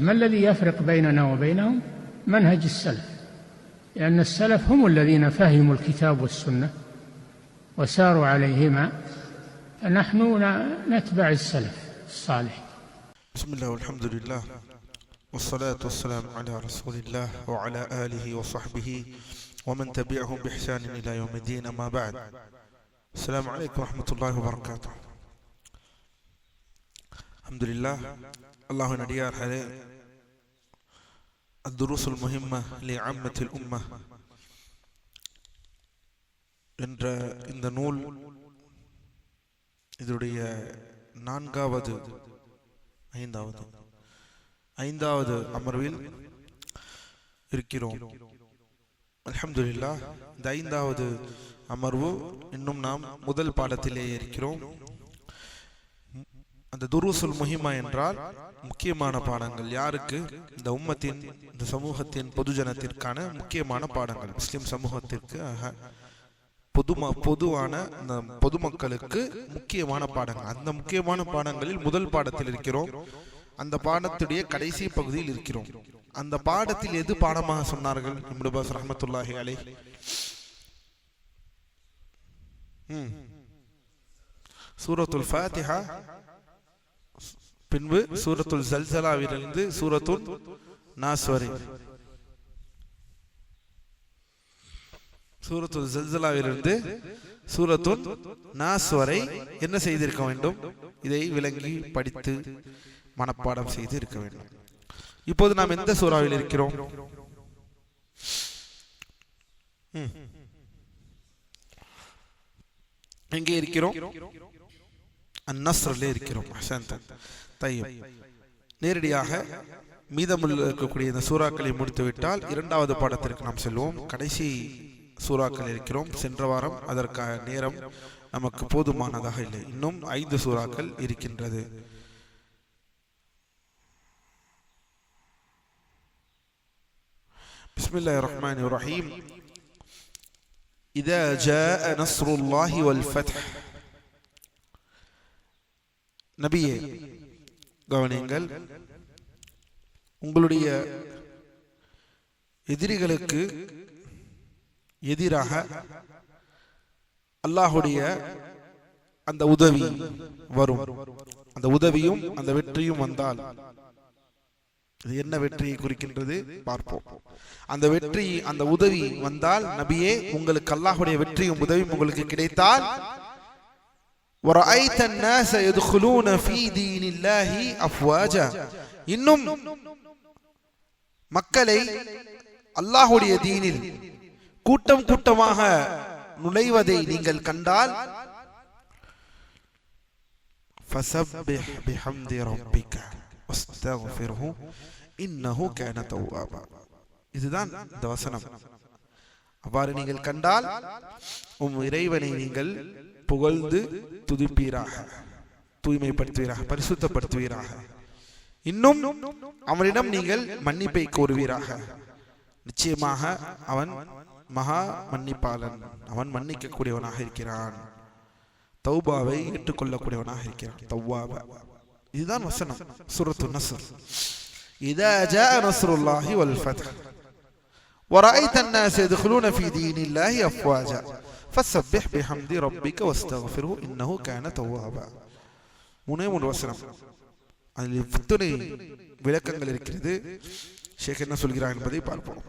ما الذي يفرق بيننا وبينهم؟ منهج السلف، لأن السلف هم الذين فهموا الكتاب والسنة وساروا عليهما، فنحن نتبع السلف الصالح. بسم الله والحمد لله والصلاة والسلام على رسول الله وعلى آله وصحبه ومن تبعهم بإحسان إلى يوم الدين، أما بعد. السلام عليكم ورحمة الله وبركاته. الحمد لله. الله நடிகார்களே, الدروس المهمة لعامة الأمة என்ற இந்த நூல் இதனுடைய ஐந்தாவது அமர்வில் இருக்கிறோம். அல்ஹம்துலில்லாஹ். இந்த ஐந்தாவது அமர்வு இன்னும் நாம் முதல் பாடத்திலேயே இருக்கிறோம். அந்த துருசுல் முஹிமா என்றால் முக்கியமான பாடங்கள். யாருக்கு? இந்த உம்மத்தின், இந்த சமூகத்தின், பொதுஜனத்திற்கான முக்கியமான பாடங்கள், முஸ்லிம் சமூகத்திற்கு பொதுவான பொதுமக்களுக்கு முக்கியமான பாடங்கள். அந்த முக்கியமான பாடங்களில் முதல் பாடத்தில் இருக்கிறோம். அந்த பாடத்துடைய கடைசி பகுதியில் இருக்கிறோம். அந்த பாடத்தில் எது பாடமாக சொன்னார்கள் இப்னு பாஸ் ரஹ்மத்துல்லாஹி அலைஹ்? சூரத்துல் ஃபாத்திஹா, பின்பு சூரத்துல் ஜல்சலாவிலிருந்து சூரத்துல் நாஸ் வரை, சூரத்துல் ஜல்சலாவிலிருந்து சூரத்துல் நாஸ் வரை என்ன செய்திருக்க வேண்டும்? இதை விளங்கி படித்து மனப்பாடம் செய்து இருக்க வேண்டும். இப்போது நாம் எந்த சூறாவில் இருக்கிறோம்? எங்கே இருக்கிறோம்? அன்-நஸ்ரிலே இருக்கிறோம். நேரடியாக மீதமுள்ள இருக்கக்கூடிய இந்த சூறாக்களை முடித்துவிட்டால் இரண்டாவது பாடத்திற்கு நாம் செல்வோம். கடைசி சூறாக்கள் இருக்கிறோம். சென்ற வாரம் அதற்கான நேரம் நமக்கு போதுமானதாக இல்லை. இன்னும் 5 சூறாக்கள் இருக்கின்றது. பிஸ்மில்லாஹிர் ரஹ்மானிர் ரஹீம். இதா ஜாஅ நஸ்ருல்லாஹி வல் ஃபத்ஹ். நபியே, கவனியுங்கள், உங்களுடைய எதிரிகளுக்கு எதிராக அல்லாஹுடைய அந்த உதவி வரும். அந்த உதவியும் அந்த வெற்றியும் வந்தால் இது என்ன வெற்றியை குறிக்கின்றது பார்ப்போம். அந்த வெற்றி, அந்த உதவி வந்தால், நபியே, உங்களுக்கு அல்லாஹுடைய வெற்றியும் உதவியும் உங்களுக்கு கிடைத்தால், وَرَأَيْتَ النَّاسَ يَدْخُلُونَ فِي دِينِ اللَّهِ أَفْوَاجًا. இன்னும் மக்களை அல்லாஹுடைய தீனில் கூட்டம் கூட்டமாக நுழைவதை நீங்கள் கண்டால், فَسَبِّحْ بِحَمْدِ رَبِّكَ وَاسْتَغْفِرْهُ إِنَّهُ كَانَ تَوَّابًا. இதுதான் இந்த வசனம். அவ்வாறு நீங்கள் கண்டால் இறைவனை நீங்கள் புகழ்ந்து துதிப்பீராக, தூய்மைப்படுத்துவீராக, பரிசுத்தப்படுத்துவீராக. இன்னும் அவனிடம் நீங்கள் மன்னிப்பை கோருவீராக. நிச்சயமாக அவன் மகா மன்னிப்பாளன், அவன் மன்னிக்க கூடியவனாக இருக்கிறான், தௌபாவை ஏற்றுக்கொள்ளக்கூடியவனாக இருக்கிறான். தவ்வாபா. இதுதான் வசனம். சூரத்துன் நஸ்ர். இதா ஜாஅ நஸ்ருல்லாஹி வல் ஃபத்ஹ் وَرَأَيْتَ النَّاسَ يَدْخُلُونَ فِي دِينِ اللَّهِ أَفْوَاجًا فَسَبِّحْ بِحَمْدِ رَبِّكَ وَاسْتَغْفِرْهُ إِنَّهُ كَانَ تَوَّابًا. மூணு வசனம். அதில் இத்தனை விளக்கங்கள் இருக்கிறது. ஷேக் என்ன சொல்கிறார் என்பதை பார்ப்போம்.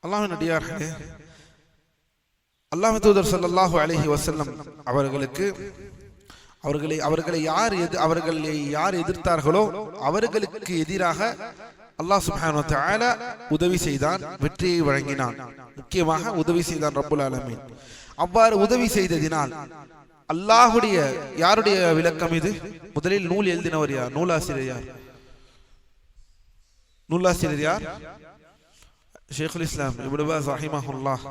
அல்லாஹ்வின் அடியார்களே, அல்லாஹ் தூதர் ஸல்லல்லாஹு அலைஹி வஸல்லம் அவர்களை யார் எதிர்த்தார்களோ அவர்களுக்கு எதிராக அல்லாஹ் சுப்ஹானஹு வ தஆலா உதவி செய்தான், வெற்றியை வழங்கினான். முக்கியமாக உதவி செய்தான் ரப்புல் ஆலமீன். அவ்வாறு உதவி செய்ததினால் அல்லாஹ்வுடைய, யாருடைய விளக்கம் இது? முதலில் நூல் எழுதினவர் யார்? நூலாசிரியர் யார்? ஷேகுல் இஸ்லாம் இப்னு பாஸ் ரஹிமஹுல்லாஹ்.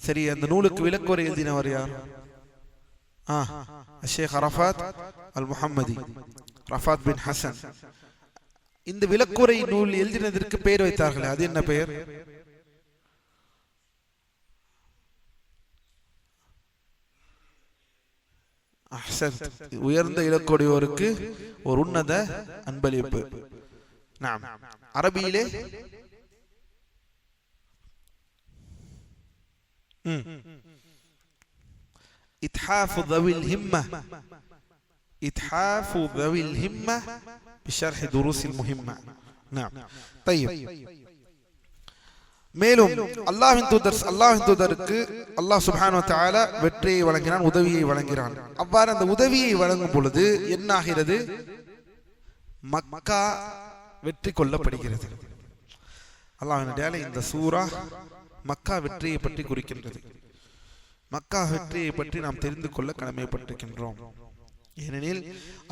சரி, அந்த நூலுக்கு விளக்குரை எழுதினவர் யார்? ஷேக் அரஃபாத் அல் முஹம்மதி, ரஃபாத் பின் ஹசன். இந்த விளக்குரை நூல் எழுதினதற்கு பெயர் வைத்தார்களே, அது என்ன பெயர்? உயர்ந்த இலக்கோடையோருக்கு ஒரு உன்னத அன்பளிப்பு. நாம் அரபியிலே இத்ஹாஃபு தவில் ஹிம்ம இத்ஹாஃபு தவில் ஹிம்ம பிஷர்ஹ் துருஸில் முஹிம்ம. நாம் தய்யிப். மேலும் அல்லாஹ்வின் தூதருக்கு அல்லாஹ் சுப்ஹானஹு வ தஆலா வெற்றியை வழங்கினான், உதவியை வழங்கினான். அவ்வாறு அந்த உதவியை வழங்கும் பொழுது என்ன ஆகிறது? மக்கா வெற்றி கொள்ளப்படுகிறது. அல்லாஹ்வின் இந்த சூரா மக்கா வெற்றியை பற்றி குறிக்கின்றது. மக்கா வெற்றியை பற்றி நாம் தெரிந்து கொள்ள கடமைப்பட்டிருக்கின்றோம். ஏனெனில்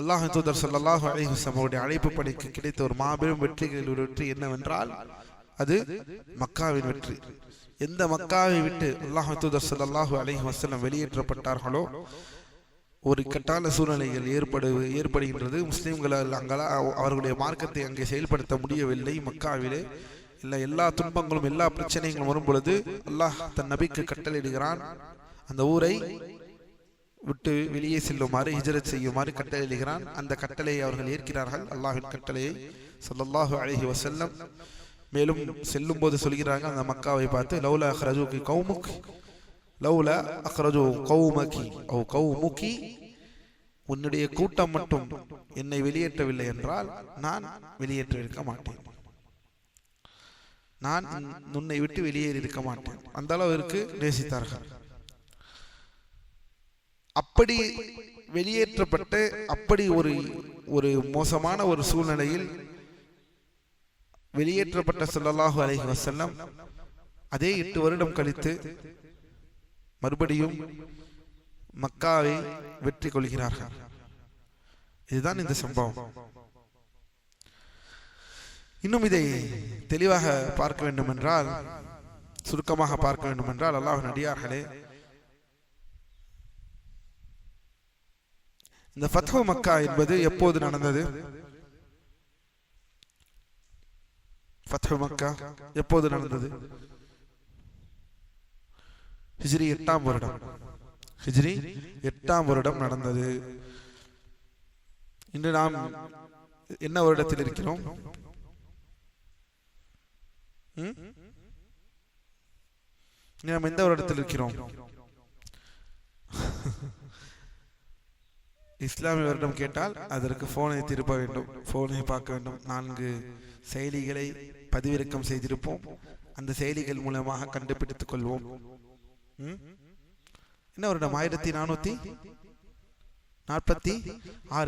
அல்லாஹ்வின் தூதர் ஸல்லல்லாஹு அலைஹி வஸல்லம் அழைப்பு பணிக்கு கிடைத்த ஒரு மாபெரும் வெற்றிகளில் ஒரு வெற்றி என்னவென்றால் அது மக்காவின் வெற்றி. எந்த மக்காவை விட்டு அல்லாஹ்வின் தூதர் ஸல்லல்லாஹு அலைஹி வஸல்லம் வெளியேற்றப்பட்டார்களோ ஒரு இக்கட்டான சூழ்நிலைகள் ஏற்படுகின்றது. முஸ்லிம்களால் அவர்களுடைய மார்க்கத்தை அங்கே செயல்படுத்த முடியவில்லை. மக்காவிலே எல்லா துன்பங்களும் எல்லா பிரச்சனைகளும் வரும் பொழுது அல்லாஹ் தன் நபிக்கு கட்டளையிடுகிறான், அந்த ஊரை விட்டு வெளியே செல்லுமாறு, ஹிஜ்ரத் செய்யுமாறு கட்டளையிடுகிறான். அந்த கட்டளையை அவர்கள் ஏற்கிறார்கள், அல்லாஹ்வின் கட்டளையை ஸல்லல்லாஹு அலைஹி வஸல்லம். மேலும் செல்லும் போது சொல்கிறாங்க அந்த மக்காவை பார்த்து, லௌலா அக்ரஜூகி கௌமுக் லௌலா அக்ரஜூ கௌமகி அவ் கௌமுகி, உன்னுடைய கூட்டம் மட்டும் என்னை வெளியேற்றவில்லை என்றால் நான் வெளியேற்றிருக்க மாட்டேன், நான் உன்னை விட்டு வெளியேறி இருக்க மாட்டேன். அந்த அளவிற்கு நேசித்தார்கள். அப்படி வெளியேற்றப்பட்டு அப்படி ஒரு மோசமான ஒரு சூழ்நிலையில் வெளியேற்றப்பட்ட ஸல்லல்லாஹு அலைஹி வஸல்லம் அதே 8 வருடம் கழித்து மறுபடியும் மக்காவை வெற்றி கொள்கிறார்கள். இதுதான் இந்த சம்பவம். இன்னும் இதை தெளிவாக பார்க்க வேண்டும் என்றால், சுருக்கமாக பார்க்க வேண்டும் என்றால், அல்லாஹ்வின் அடியார்களே, இந்த ஃபத்ஹு மக்கா என்பது எப்போது நடந்தது? ஃபத்ஹு மக்கா எப்போது நடந்தது? ஹிஜ்ரி 8ஆம் வருடம். ஹிஜ்ரி 8ஆம் வருடம் நடந்தது. இன்று நாம் என்ன வருடத்தில் இருக்கிறோம்? நாம் எந்த வருடத்தில் இருக்கிறோம்? இஸ்லாமிய வருடம் கேட்டால் அதற்கு போனை திருப்ப வேண்டும், போனை பார்க்க வேண்டும். 4 செயலிகளை பதிவிறக்கம் செய்திருப்போம். அந்த செயலிகள் மூலமாக கண்டுபிடித்துக் கொள்வோம். என்ன வருடம்? 1446.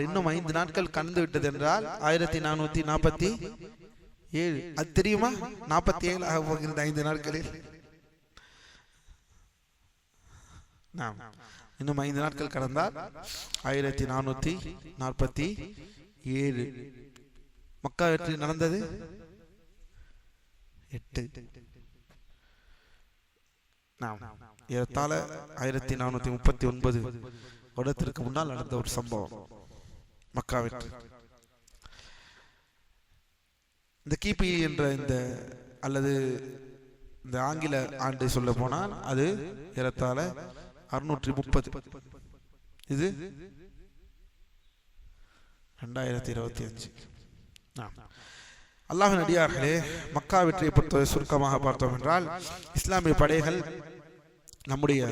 இன்னும் 5 நாட்கள் கடந்து விட்டது என்றால் 1447. அது தெரியுமா? 47 ஆக போகிறது 5 நாட்களில். இன்னும் 5 நாட்கள் கடந்தால் 1447. மக்கா வெற்றி நடந்தது 8. ஏறத்தாழ 1439 வருடத்திற்கு முன்னால் நடந்த ஒரு சம்பவம் மக்கா வெற்றி. இந்த கிபி என்ற அல்லது இந்த ஆங்கில ஆண்டை சொல்ல போனால் அது ஏறத்தாழ 630. இது 2025. அல்லாஹ்வின் அடியார்களே, மக்கா வெற்றியை பொறுத்தவரை சுருக்கமாக பார்த்தோம் என்றால், இஸ்லாமிய படைகள், நம்முடைய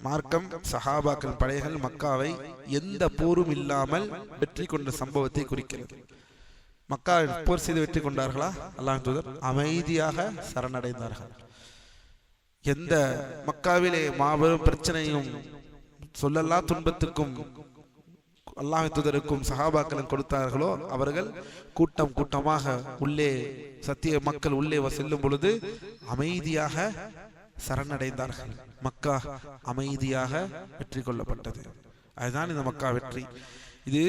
மார்க்கம், சஹாபாக்கள் படைகள் மக்காவை எந்த போரும் இல்லாமல் வெற்றி கொண்ட சம்பவத்தை குறிக்கிறது. மக்கா போர் செய்து வெற்றி கொண்டார்களா? அல்லாஹ்வின் தூதர் அமைதியாக சரணடைந்தார்கள். எந்த மக்காவிலே மாபெரும் பிரச்சனையும் சொல்லல்லா துன்பத்துக்கும் அல்லாஹ்வின் தூதருக்கும் சஹாபாக்களும் கொடுத்தார்களோ, அவர்கள் கூட்டம் கூட்டமாக உள்ளே, சத்திய மக்கள் உள்ளே செல்லும் பொழுது அமைதியாக சரணடைந்தார்கள். மக்கா அமைதியாக வெற்றி கொள்ளப்பட்டது. அதுதான் இந்த மக்கா வெற்றி. இது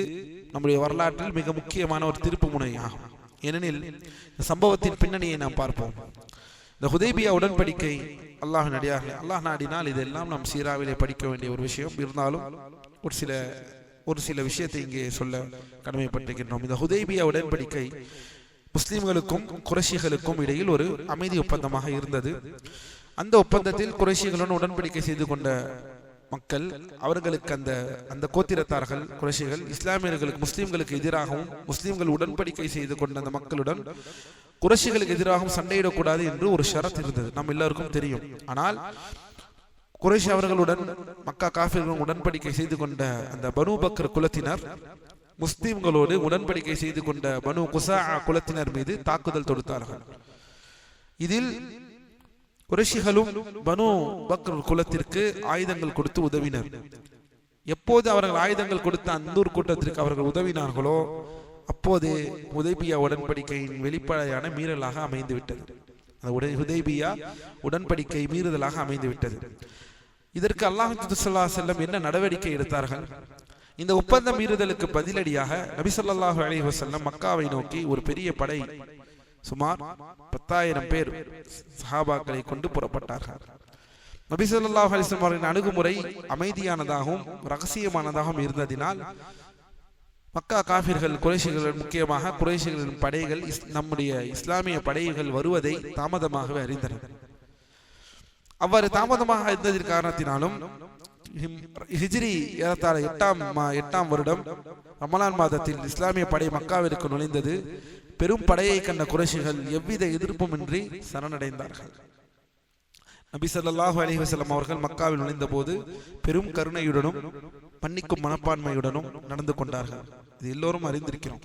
நம்முடைய வரலாற்றில் மிக முக்கியமான ஒரு திருப்பு முனையாகும். ஏனெனில் இந்த சம்பவத்தின் பின்னணியை நாம் பார்ப்போம். இந்த ஹுதைபியா உடன்படிக்கை, அல்லாஹ்வின் அடியார்களே, அல்லாஹ் நாடினால் இதெல்லாம் நாம் சீராவிலே படிக்க வேண்டிய ஒரு விஷயம். இருந்தாலும் ஒரு சில விஷயத்தை இங்கே சொல்ல கடமைப்பட்டிருக்கின்றோம். இந்த ஹுதைபியா உடன்படிக்கை முஸ்லிம்களுக்கும் குறைஷிகளுக்கும் இடையில் ஒரு அமைதி ஒப்பந்தமாக இருந்தது. அந்த ஒப்பந்தத்தில் குறைஷிகளுடன் உடன்படிக்கை செய்து கொண்ட மக்கள் அவர்களுக்கு அந்த அந்த கோத்திரத்தார்கள் குறைஷிகள் இஸ்லாமியர்களுக்கு முஸ்லிம்களுக்கு எதிராகவும் முஸ்லிம்கள் உடன்படிக்கை செய்து கொண்ட அந்த மக்களுடன் குறைஷிகளுக்கு எதிராகவும் சண்டையிடக்கூடாது என்று ஒரு ஷரத் இருந்தது, நம்ம எல்லாருக்கும் தெரியும். ஆனால் குறைஷி அவர்களுடன் மக்கா காஃபிர்களுடன் உடன்படிக்கை செய்து கொண்ட அந்த பனு பக்கர் குலத்தினர் முஸ்லிம்களோடு உடன்படிக்கை செய்து கொண்ட பனு குஸா குலத்தினர் மீது தாக்குதல் தொடுத்தார்கள். இதில் குறைஷிகளும் பனு பக்ர் குலத்திற்கு ஆயுதங்கள் கொடுத்து உதவினர். எப்போது அவர்கள் ஆயுதங்கள் கொடுத்த அந்த ஒரு கூட்டத்திற்கு அவர்கள் உதவினார்களோ அப்போது ஹுதைபியா உடன்படிக்கையின் வெளிப்படையான மீறலாக அமைந்துவிட்டது. அந்த ஹுதைபியா உடன்படிக்கை மீறுதலாக அமைந்துவிட்டது. இதற்கு அல்லாஹ் ஸல்லல்லாஹு அலைஹி வஸல்லம் என்ன நடவடிக்கை எடுத்தார்கள்? இந்த ஒப்பந்த மீறுதலுக்கு பதிலடியாக நபி ஸல்லல்லாஹு அலைஹி வஸல்லம் மக்காவை நோக்கி ஒரு பெரிய படை சுமார் 10,000 பேர் சஹாபாக்களை கொண்டு புறப்பட்டார்கள். நபி ஸல்லல்லாஹு அலைஹி வஸல்லம் அவர்களின் அணுகுமுறை அமைதியானதாகவும் ரகசியமானதாகவும் இருந்ததினால் மக்கா காஃபிர்கள் குறைஷிகள், முக்கியமாக குறைஷிகளின் படைகள் நம்முடைய இஸ்லாமிய படைகள் வருவதை தாமதமாகவே அறிந்தனர். அவ்வாறு தாமதமாக இருந்ததன் காரணத்தினாலும் ஹிஜ்ரி ஏறத்தாழ 8ஆம் வருடம் ரமலான் மாதத்தில் இஸ்லாமிய படை மக்காவிற்கு நுழைந்தது. பெரும் படையை கண்ட குறைஷிகள் எவ்வித எதிர்ப்புமின்றி சரணடைந்தார்கள். நபி ஸல்லல்லாஹு அலைஹி வஸல்லம் அவர்கள் மக்காவில் நுழைந்த போது பெரும் கருணையுடனும் மன்னிக்கும் மனப்பான்மையுடனும் நடந்து கொண்டார்கள். இது எல்லோரும் அறிந்திருக்கிறோம்.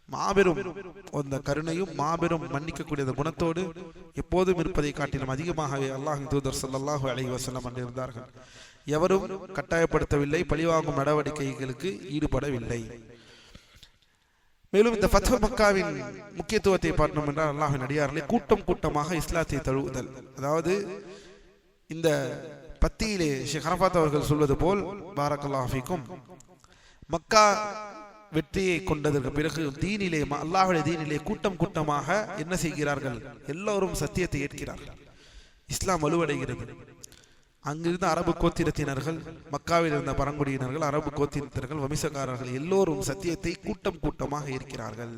மாபெரும் அந்த கருணையும் மாபெரும் மன்னிக்கக்கூடிய குணத்தோடு எப்போதும் இருப்பதை காட்டிலும் அதிகமாகவே அல்லாஹ்வின் தூதர் ஸல்லல்லாஹு அலைஹி வஸல்லம் இருந்தார்கள். எவரும் கட்டாயப்படுத்தவில்லை, பழிவாங்கும் நடவடிக்கைகளுக்கு ஈடுபடவில்லை. மேலும் இந்த ஃபத்ஹ் மக்காவின் முக்கியத்துவத்தை பார்த்தோம் என்றால் அல்லாஹ்வின் அடியார்களே, கூட்டம் கூட்டமாக இஸ்லாத்தை தழுவுதல். அதாவது இந்த பத்தியிலே ஷேக் அரஃபாத் அவர்கள் சொல்வது போல் பாரக்கல்லாஹு ஃபீக்கும், மக்கா வெற்றியை கொண்டதற்கு பிறகு தீனிலே அல்லாஹ்வுடைய தீனிலே கூட்டம் கூட்டமாக என்ன செய்கிறார்கள்? எல்லோரும் சத்தியத்தை ஏற்கிறார்கள். இஸ்லாம் வலுவடைகிறது. அங்கிருந்த அரபு கோத்திரத்தினர்கள், மக்காவில் இருந்த பரங்குடியினர்கள், அரபு கோத்திரத்தினர்கள், வம்சக்காரர்கள் எல்லோரும் சத்தியத்தை கூட்டம் கூட்டமாக இருக்கிறார்கள்.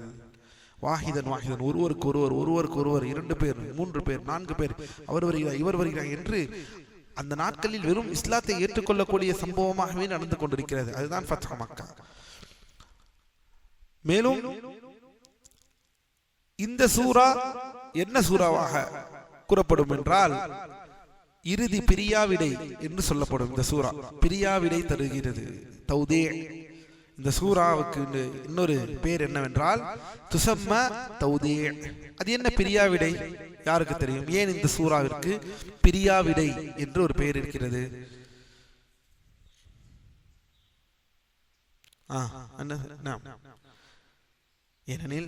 வாஹிதன் ஒருவருக்கு ஒருவர் 2 பேர் 3 பேர் 4 பேர் அவர் வருகிறார் இவர் வருகிறார் என்று அந்த நாட்களில் வெறும் இஸ்லாத்தை ஏற்றுக்கொள்ளக்கூடிய சம்பவமாகவே நடந்து கொண்டிருக்கிறது. அதுதான் ஃபத்ஹ் மக்கா. மேலும் இந்த சூரா என்ன சூறாவாக கூறப்படும் என்றால் இறுதி பிரியாவிடை என்று சொல்லப்படும். இந்த சூரா பிரியாவிடை தருகிறது. தௌதே, இந்த சூராவுக்கு இன்னொரு பேர் என்னவென்றால் துசம்ம தௌதே. அது என்ன பிரியாவிடை? யாருக்கு தெரியும்? ஏன் இந்த சூராவிற்கு பிரியாவிடை என்று ஒரு பெயர் இருக்கிறது? ஏனெனில்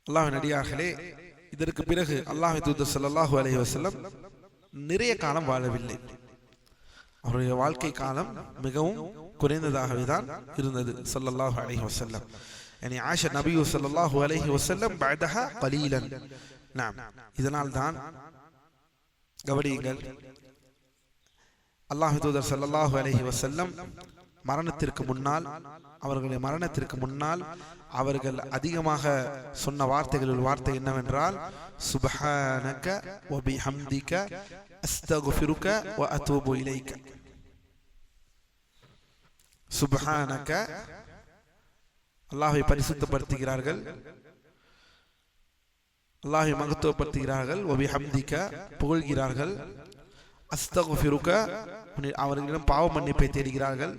அல்லாஹ்வின் அடியார்களே, இதற்கு பிறகு அல்லாஹ்வின் தூதர் ஸல்லல்லாஹு அலைஹி வஸல்லம் நிறைய காலம் வாழவில்லை. அவருடைய வாழ்க்கை காலம் மிகவும் குறைந்ததாகவே தான் இருந்தது ஸல்லல்லாஹு அலைஹி வஸல்லம். يعني عاش النبي صلى الله عليه وسلم بعدها قليلا. نعم. இதனால் தான் கவனியுங்கள், அல்லாஹ்வின் தூதர் ஸல்லல்லாஹு அலைஹி வஸல்லம் மரணத்திற்கு முன்னால், அவர்களுடைய மரணத்திற்கு முன்னால் அவர்கள் அதிகமாக சொன்ன வார்த்தைகளில் ஒரு வார்த்தை என்னவென்றால் சுப்ஹானக வ பிஹம்திக அஸ்தக்ஃபிருக வ அதூபு இலைக. சுப்ஹானக, அல்லாஹ்வை பரிசுத்தப்படுத்துகிறார்கள், அல்லாஹ்வை மகத்துவப்படுத்துகிறார்கள், வ பிஹம்திக புகழ்கிறார்கள், அஸ்தக்ஃபிருக அவர்களிடம் பாவ மன்னிப்பை தேடுகிறார்கள்.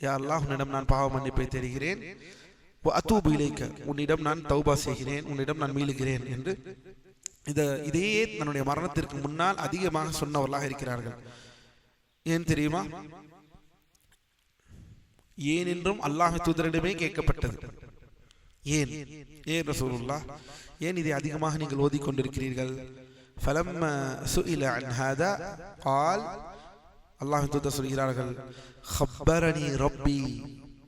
யா அல்லாஹ், உன்னிடம் நான் பாவ மன்னிப்பை தேடுகிறேன், அதூபு இலைக்க, உன்னிடம் நான் தௌபா செய்கிறேன், உன்னிடம் நான் மீளுகிறேன் என்று இதையே தன்னுடைய மரணத்திற்கு முன்னால் அதிகமாக சொன்னவர்களாக இருக்கிறார்கள். ஏன் தெரியுமா? ஏன் என்றும் அல்லாஹ் தூதரிடமே கேட்கப்பட்டது. ஏன் ரசூலுல்லாஹ், ஏன் இதை அதிகமாக நீங்கள் ஓதிக்கொண்டிருக்கிறீர்கள்? ஃபலம்மா சுஇல அன் ஹாதா قال, அல்லாஹ் தூதர் சொல்கிறார்கள், خبرني ربي,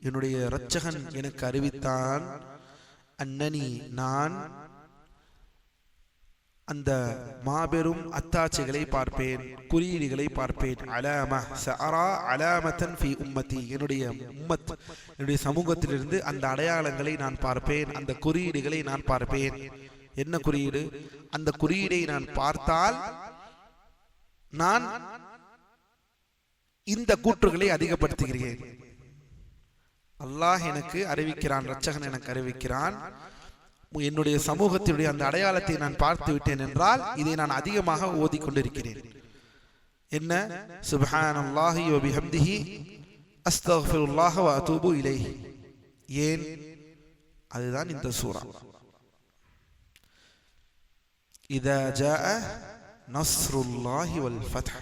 என்னுடைய இரட்சகன் எனக்கு அறிவித்தான், அன்னனி நான் அந்த மாபெரும் அத்தாட்சிகளை பார்ப்பேன், குறியீடுகளை பார்ப்பேன், அலாமா சஅரா அலாமத்தன் ஃபி உம்மதி, என்னுடைய உம்மத் என்னுடைய சமூகத்திலிருந்து அந்த அடையாளங்களை நான் பார்ப்பேன், அந்த குறியீடுகளை நான் பார்ப்பேன். என்ன குறியீடு? அந்த குறியீடை நான் பார்த்தால் நான் இந்த கூற்றுகளை அதிகப்படுத்துகிறேன். அல்லாஹ் எனக்கு அறிவிக்கிறான், இரட்சகன் எனக்கு அறிவிக்கிறான், என்னுடைய சமூகத்தினுடைய அந்த அடையாளத்தை நான் பார்த்து விட்டேன் என்றால் இதை நான் அதிகமாக ஓதிக்கொண்டிருக்கிறேன். என்ன? சுப்ஹானல்லாஹி வ பிஹம்திஹி அஸ்தக்ஃபிருல்லாஹ வ அதூபு இலைஹி. ஏன்? அதுதான் இந்த சூரா. இதா ஜாஅ நஸ்ருல்லாஹி வல் ஃபத்ஹ்,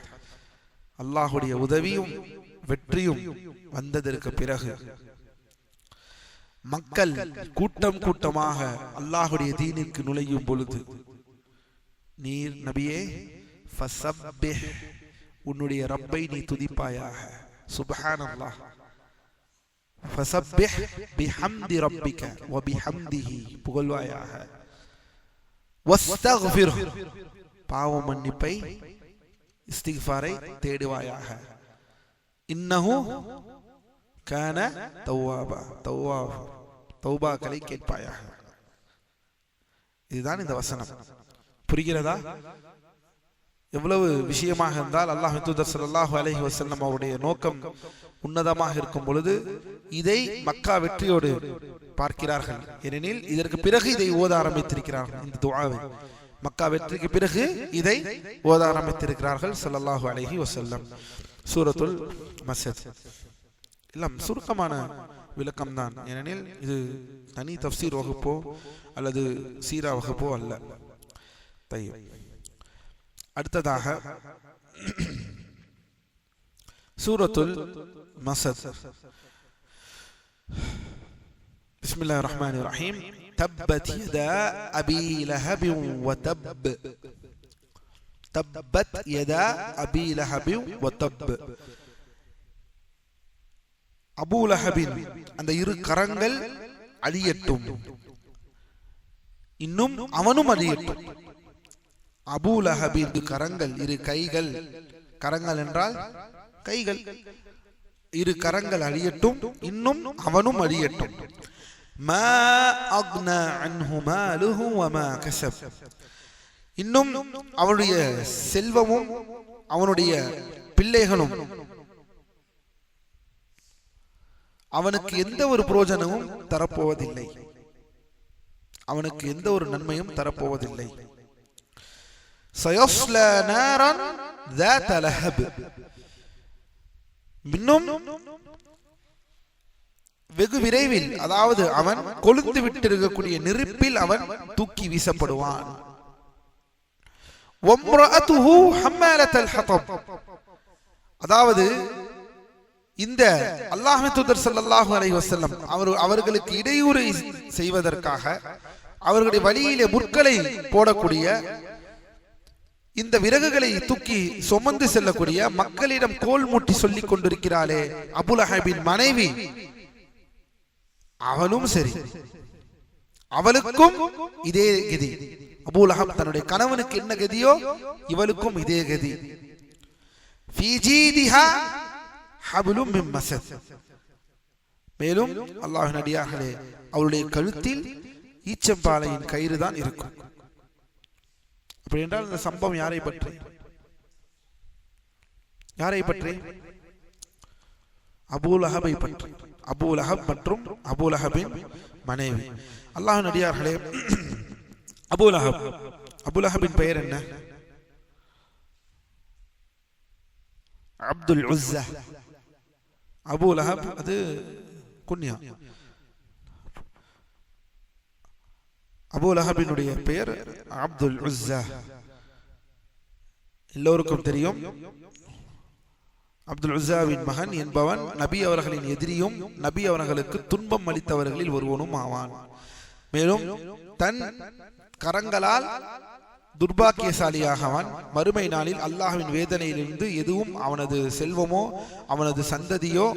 அல்லாஹ்வுடைய உதவியும் வெற்றியும் வந்ததற்கு பிறகு மக்கள் கூட்டம் கூட்டமாக அல்லாஹ்வுடைய தீனுக்கு நுழையும் பொழுது நீர் நபியே ஃபஸப்பிஹ், உன்னுடைய ரப்பை நீ துதிப்பாயாக. சுப்ஹானல்லாஹ். ஃபஸப்பிஹ் பிஹம்தி ரப்பிக வ பிஹம்திஹி, புகழ்வாயாக. வஸ்தக்ஃபிர், பாவ மன்னிப்பை இஸ்திக்ஃபாரை தேடுவாயாக. இன்னஹு கான தவ்வாபா, தௌபாக்களை கேட்பாயாக. இதுதான் இந்த வசனம். புரிகிறதா? எவ்வளவு விஷயமாக இருந்தால் அல்லாஹ் தூதர் ஸல்லல்லாஹு அலைஹி வஸல்லம் அவருடைய நோக்கம் உன்னதமாக இருக்கும் பொழுது இதை மக்கா வெற்றியோடு பார்க்கிறார்கள். ஏனெனில் இதற்கு பிறகு இதை ஓத ஆரம்பித்திருக்கிறார்கள். இந்த துஆவை மக்கா வெற்றிக்கு பிறகு இதை ஓத ஆரம்பித்திருக்கிறார்கள் ஸல்லல்லாஹு அலைஹி வஸல்லம். சூரத்துல் மஸ்ஜித் எல்லாம் சுருக்கமான விளக்கம் தான். ஏனெனில் இது தனி தஃப்சீர் வகுப்போ அல்லது சீரா வகுப்போ அல்ல. அடுத்ததாக சூரத்துல் மஸ்ஜித். பிஸ்மில்லாஹிர் ரஹ்மானிர் ரஹீம். தப்பத் யதா அபீ லஹப் வ தப். தப்பத் யதா அபீ லஹப் வ தப். அபூ லஹபின் அந்த இரு கரங்கள் அழியட்டும், இன்னும் அவனும் அழியட்டும். அபூ லஹபின் கரங்கள், இரு கைகள், கரங்கள் என்றால் கைகள், இரு கரங்கள் அழியட்டும், இன்னும் அவனும் அழியட்டும். மா அக்னா அன்ஹு மாலுஹு வ மா கஸப், இன்னும் அவனுடைய செல்வமும் அவனுடைய பிள்ளைகளும் அவனுக்கு எந்த ஒரு பிரயோஜனமும் தரப்போவதில்லை, அவனுக்கு எந்த ஒரு நன்மையும் தரப்போவதில்லை. சயஸ்லா நாரன் ذات லஹப், இன்னும் வெகு விரைவில், அதாவது அவன் கொழுந்து விட்டிருக்கக்கூடிய நெருப்பில் அவன் தூக்கி வீசப்படுவான். வம்ரஅதுஹு ஹம்மாலத்தல் ஹதப், அதாவது இந்த அல்லாஹ்வின் தூதர் ஸல்லல்லாஹு அலைஹி வஸல்லம் அவர்களுக்கு இடையூறு செய்வதற்காக அவர்களுடைய வழியிலே முற்களை போடக்கூடிய, இந்த விறகுகளை தூக்கி சுமந்து செல்லக்கூடிய மக்களிடம் கோல் மூட்டி சொல்லிக் கொண்டிருக்கிறாளே அபூ லஹபின் மனைவி, அவளும் சரி, அவளுக்கும் இதே கதி. அபூ லஹப் தன்னுடைய கணவனுக்கு என்ன கதியோ இவளுக்கும் இதே கதி. ஃபீ ஜீதிஹா ஹப்லும் மின் மஸத், மேலும் அல்லாஹ்வின் அடியார்களே அவளுடைய கழுத்தில் ஈச்சம்பாலையின் கயிறு தான் இருக்கும். அப்படி என்றால் இந்த சம்பவம் யாரை பற்றி? யாரை பற்றி? அபூ லஹபை பற்றி. அபூ லஹப் மற்றும் அபூ லஹபின் மனைவி. அல்லாஹ்வின் அடியார்களே, அபூ லஹப், அபூ லஹபின் பெயர் என்ன? அப்துல் உஸ்ஸா. அபூ லஹப் அது குன்யா. அபூ லஹபினுடைய பெயர் அப்துல் உஸ்ஸா. எல்லோருக்கும் தெரியும். அப்துல் உஸ்ஸாவின் மகன் என்பவன் நபி அவர்களின் எதிரியும் நபி அவர்களுக்கு துன்பம் அளித்தவர்களில் ஒருவனும் ஆவான். மேலும் தன் கரங்களால் துர்பாக்கியசாலியாகவன் மறுமை நாளில் அல்லாஹ்வின் வேதனையிலிருந்து எதுவும் அவனது செல்வமோ அவனது சந்ததியோ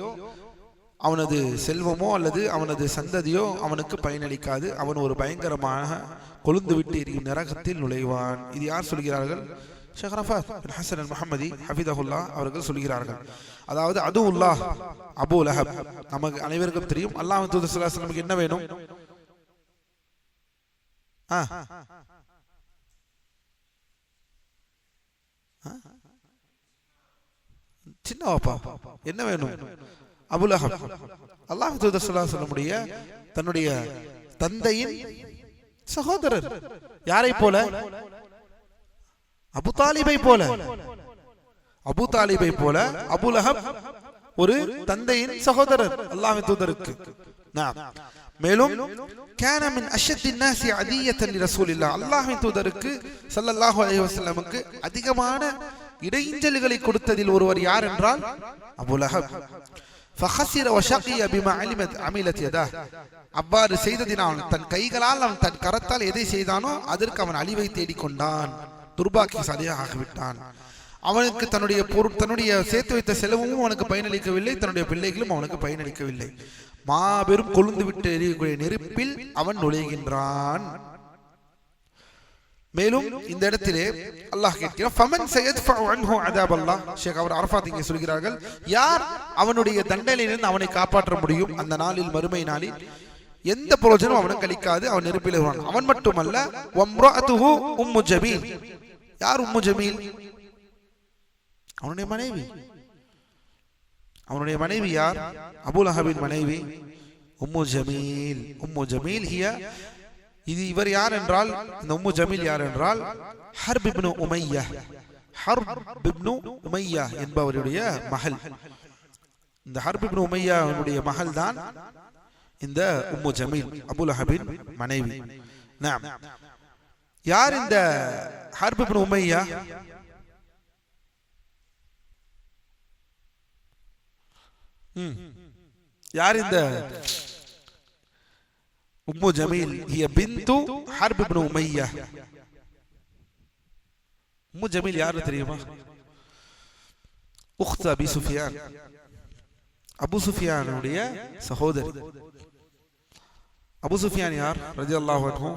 அவனது செல்வமோ அல்லது அவனது சந்ததியோ அவனுக்கு பயனளிக்காது. அவன் ஒரு பயங்கரமாக கொழுந்து விட்டு எரியும் நரகத்தில் நுழைவான். இது யார் சொல்கிறார்கள்? ஷேக் ரஃபாத் பின் ஹசன் அல் முஹம்மதி ஹஃபிதஹுல்லாஹ் அவர்கள் சொல்கிறார்கள். அதாவது அதுவுல்லாஹ் அபூ லஹப். நமக்கு அனைவருக்கும் தெரியும் அல்லாஹ்வின் தூதர் ஸல்லல்லாஹு அலைஹி வஸல்லம் என்ன வேணும்? சின்ன வாப்பா, என்ன வேணும்? அபூ லஹப் அல்லாஹ் தூதர் ஸல்லல்லாஹு அலைஹி வஸல்லம் தன்னுடைய தந்தையின் சகோதரர். யாரை போல? அபூ தாலிபை போல. அபூ தாலிபை போல அபூ லஹப் ஒரு தந்தையின் சகோதரர் அல்லாஹ்வின் தூதருக்கு. மேலும் கான மின் அஷத்தின் நாஸி அதியத்தன் லிரசூலில்லாஹ், அல்லாஹ்வின் தூதருக்கு ஸல்லல்லாஹு அலைஹி வஸல்லமுக்கு அதிகமான இடைஞ்சல்களை கொடுத்ததில் ஒருவர் யார் என்றால் அபூ லஹப். ஃபஹஸிர வஷகிய பிமா அமிலத் யதாஹ், அவ்வாறு செய்ததினால் தன் கைகளால் அவன் தன் கரத்தால் எதை செய்தானோ அதற்கு அவன் அழிவை தேடிக்கொண்டான், துர்பாக்கியசாலியாக ஆகிவிட்டான். அவனுக்கு தன்னுடைய சேர்த்து வைத்த செலவும் அவனுக்கு பயனளிக்கவில்லை, தன்னுடைய பிள்ளைகளும் அவனுக்கு பயனளிக்கவில்லை. மாபெரும் கொழுந்து விட்டு எரியக்கூடிய நெருப்பில் அவன் நுழைகின்றான். மேலும் இந்த இடத்திலே அல்லாஹ் கேட்கிறான், ஃபமன் சயத்ஃபஉ அன்ஹு அஸாப் அல்லாஹ். ஷேக் அவர் அரஃபாத் இங்கே சொல்கிறார்கள், யார் அவனுடைய தண்டனையிலிருந்து அவனை காப்பாற்ற முடியும்? அந்த நாளில், மறுமை நாளில் எந்த பிரயோஜனம் அவனுக்கு அளிக்காது, அவன் நெருப்பில் வருவான். அவன் மட்டுமல்ல, வம்ரஅதுஹு உம்மு ஜமீல். யார் உம்மு ஜமீல்? அவனுடைய மனைவி. அவனுடைய மனைவி யார்? அபூ லஹபின் மனைவி உம்மு ஜமீல். உம்மு ஜமீல் ஹிய, இது இவர் யார் என்றால், இந்த உம்மு ஜமீல் யார் என்றால் ஹர்ப் இப்னு உமையா. ஹர்ப் இப்னு உமையா என்பவருடைய மகள். இந்த ஹர்ப் இப்னு உமையாவுடைய மகள் தான் இந்த உம்மு ஜமீல், அபூ லஹபின் மனைவி. நாம் யார் இந்த ஹர்ப் இப்னு உமையா? யார் இந்த உம்மு ஜமீல்? ஹிய பின்து ஹர்ப் இப்னு உமையா. உம்மு ஜமீல் யாரு தெரியுமா? உக்த் அபி சுஃபியான், அபூ சுஃபியானுடைய சகோதரி. அபூ சுஃபியான் யார்? ரலியல்லாஹு அன்ஹு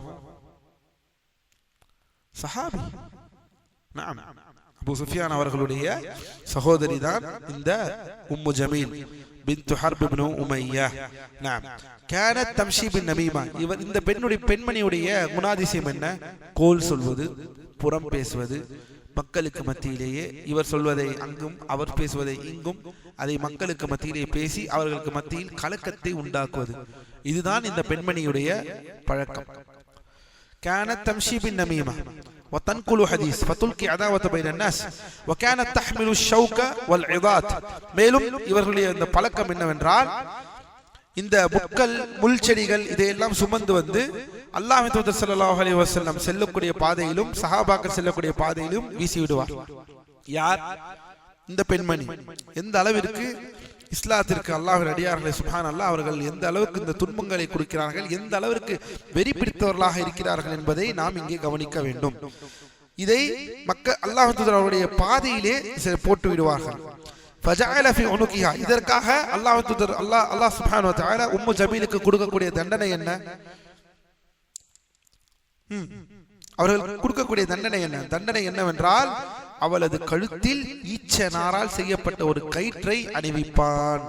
சஹாபி. நஅம், அபூ சுஃபியான் அவர்களுடைய சகோதரி தான் இந்த உம்மு ஜமீல் பின்து ஹர்ப் இப்னு உமையா. நஅம், கானத் தம்ஷி பின் நமீமா. இவர் இந்த பெண்மணியுடைய குணாதிசயம் என்ன? கோல் சொல்வது, புறம் பேசுவது, மக்களுக்கு மத்தியிலேயே இவர் சொல்வதை அங்கும் அவர் பேசுவதை இங்கும் அதை மக்களுக்கு மத்தியிலே பேசி அவர்களுக்கு மத்தியில் கலக்கத்தை உண்டாக்குவது. இதுதான் இந்த பெண்மணியுடைய பழக்கம். கானத் தம்ஷி பின் நமீமா وتنقل حديث فتلقي عداوة بين الناس وكانت تحمل الشوك والعظات. மேலும் இவர்களுடைய இந்த பழக்கம் என்னவென்றால், இந்த முட்கள், முள் செடிகள் இதையெல்லாம் சுமந்து வந்து அல்லாஹ்வின் தூதர் ஸல்லல்லாஹு அலைஹி வஸல்லம் செல்லக்கூடிய பாதையிலும் சஹாபாக்கள் செல்லக்கூடிய பாதையிலும் வீசி விடுவார். யார்? இந்த பெண்மணி. எந்த அளவிற்கு இஸ்லாத்திற்கு அல்லாஹ்வின் அடியார்களை சுப்ஹானல்லாஹ் அவர்கள் எந்த அளவுக்கு இந்த துன்பங்களை கொடுக்கிறார்கள், எந்த அளவிற்கு வெறி பிடித்தவர்களாக இருக்கிறார்கள் என்பதை நாம் இங்கே கவனிக்க வேண்டும். இதை அல்லாஹ்வின் தூதர் அவருடைய பாதையிலே போட்டு விடுவார்கள். இதற்காக அல்லாஹ்வின் தூதர் அல்லாஹ் சுப்ஹானஹு வ தஆலா உம்மு ஜமீலுக்கு கொடுக்கக்கூடிய தண்டனை என்ன? அவர்கள் கொடுக்கக்கூடிய தண்டனை என்ன? தண்டனை என்னவென்றால், அவளது கழுத்தில் ஈச்ச நாரால் செய்யப்பட்ட ஒரு கயிற்றை அணிவிப்பான்.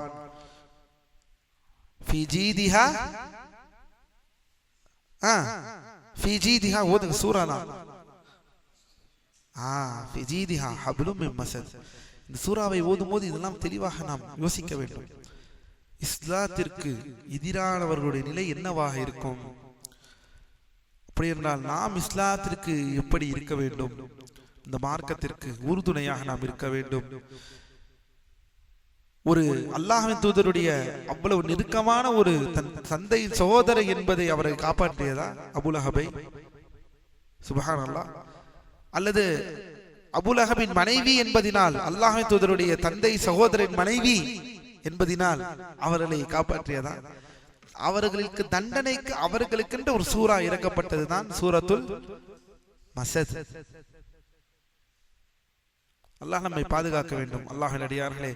ஓதுங்க சூரானா. இந்த சூறாவை ஓதும் போது இதெல்லாம் தெளிவாக நாம் யோசிக்க வேண்டும். இஸ்லாத்திற்கு எதிரானவர்களுடைய நிலை என்னவாக இருக்கும்? அப்படி என்றால் நாம் இஸ்லாத்திற்கு எப்படி இருக்க வேண்டும்? இந்த மார்க்கத்திற்கு உறுதுணையாக நாம் இருக்க வேண்டும். ஒரு அல்லாஹ்வின் தூதருடைய அவ்வளவு நெருக்கமான ஒரு தந்தை சகோதரர் என்பதை அவரை காப்பாற்றியதா அபூ லஹபை? சுப்ஹானல்லாஹ். அல்லது அபூ லஹபின் மனைவி என்பதினால், அல்லாஹ்வின் தூதருடைய தந்தை சகோதரின் மனைவி என்பதினால் அவர்களை காப்பாற்றியதா? அவர்களுக்கு தண்டனைக்கு அவர்களுக்கென்று ஒரு சூரா இறக்கப்பட்டதுதான் சூரத்துல் மஸத். அல்லாஹ் நம்மை பாதுகாக்க வேண்டும். அல்லாஹ்வின் அடியார்களே,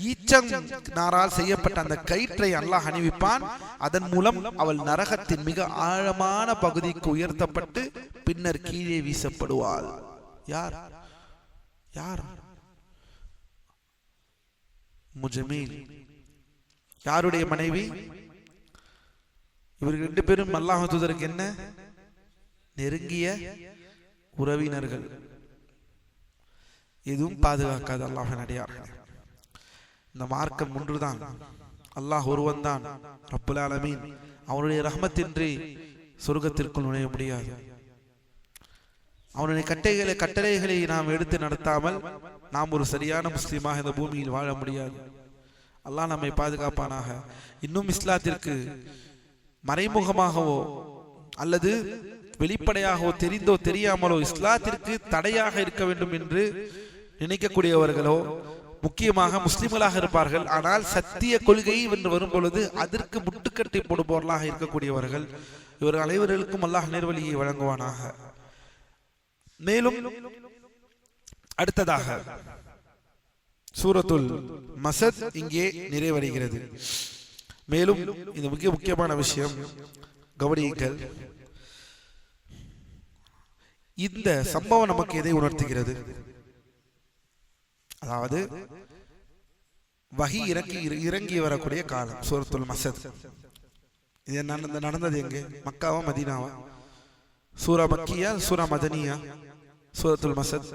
ஈச்சம் நாரால் செய்யப்பட்ட அந்த கயிற்றை அல்லாஹ் அணிவிப்பான். அதன் மூலம் அவள் நரகத்தின் மிக ஆழமான பகுதிக்கு உயர்த்தப்பட்டு பின்னர் கீழே வீசப்படுவாள். யார்? யார்? முஜமீல். யாருடைய மனைவி? இவர்கள் 2 பேரும் அல்லாஹ் தூதருக்கு என்ன? நெருங்கிய உறவினர்கள். எதுவும் பாதுகாக்காது அல்லாஹ்வின் அடியார்களே. இந்த மார்க்கம் ஒன்றுதான், அல்லாஹ் ஒருவன் தான் ரப்புல் ஆலமீன். அவனுடைய ரஹ்மத்தின்றி சொர்க்கத்திற்குள் நுழைய முடியாது. அவனுடைய கட்டளைகளை நாம் எடுத்து நடத்தாமல் நாம் ஒரு சரியான முஸ்லீமாக இந்த பூமியில் வாழ முடியாது. அல்லாஹ் நம்மை பாதுகாப்பானாக. இன்னும் இஸ்லாத்திற்கு மறைமுகமாகவோ அல்லது வெளிப்படையாகவோ தெரிந்தோ தெரியாமலோ இஸ்லாத்திற்கு தடையாக இருக்க வேண்டும் என்று நினைக்கக்கூடியவர்களோ முக்கியமாக முஸ்லிம்களாக இருப்பார்கள். ஆனால் சத்திய கொள்கை என்று வரும் பொழுது அதற்கு முட்டுக்கட்டை போடுபவர்களாக இருக்கக்கூடியவர்கள், இவர்கள் அனைவர்களுக்கும் அல்லாஹ் நேர்வழியை வழங்குவானாக. மேலும் அடுத்ததாக சூரத்துல் மஸத் இங்கே நிறைவடைகிறது. மேலும் இந்த முக்கியமான விஷயம் கவனியுங்கள். இந்த சம்பவம் நமக்கு எதை உணர்த்துகிறது? அதாவது வஹி இறங்கி வரக்கூடிய காலம் சூரத்துல் மஸத். இது நடந்தது எங்கே? மக்காவா மதீனாவா? சூரா மக்கியா சூரா மதனியா? சூரத்துல் மஸத்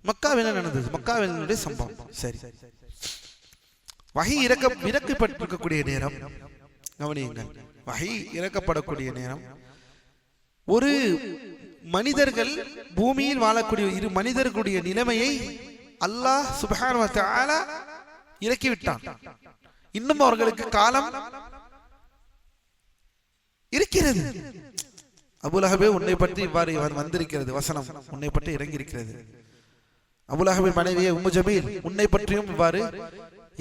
மக்காவில் நடந்தது, மக்காவினுடைய சம்பவம். சரி, வஹி இறக்கப்பட்டிருக்கக்கூடிய நேரம் கவனியுங்கள். வஹி இறக்கப்படக்கூடிய நேரம் ஒரு மனிதர்கள் பூமியில் வாழக்கூடிய இரு மனிதர்களுடைய நிலைமையை அல்லாஹ் சுப்ஹானஹு வ தஆலா இறக்கிவிட்டான். இன்னும் அவர்களுக்கு காலம் இருக்கிறது. அபூலஹபே, உன்னை பற்றி இவ்வாறு வந்திருக்கிறது வசனம், உன்னை பற்றி இறங்கி இருக்கிறது. அபூலஹபின் மனைவியே உம்மு ஜமீல், உன்னை பற்றியும் இவ்வாறு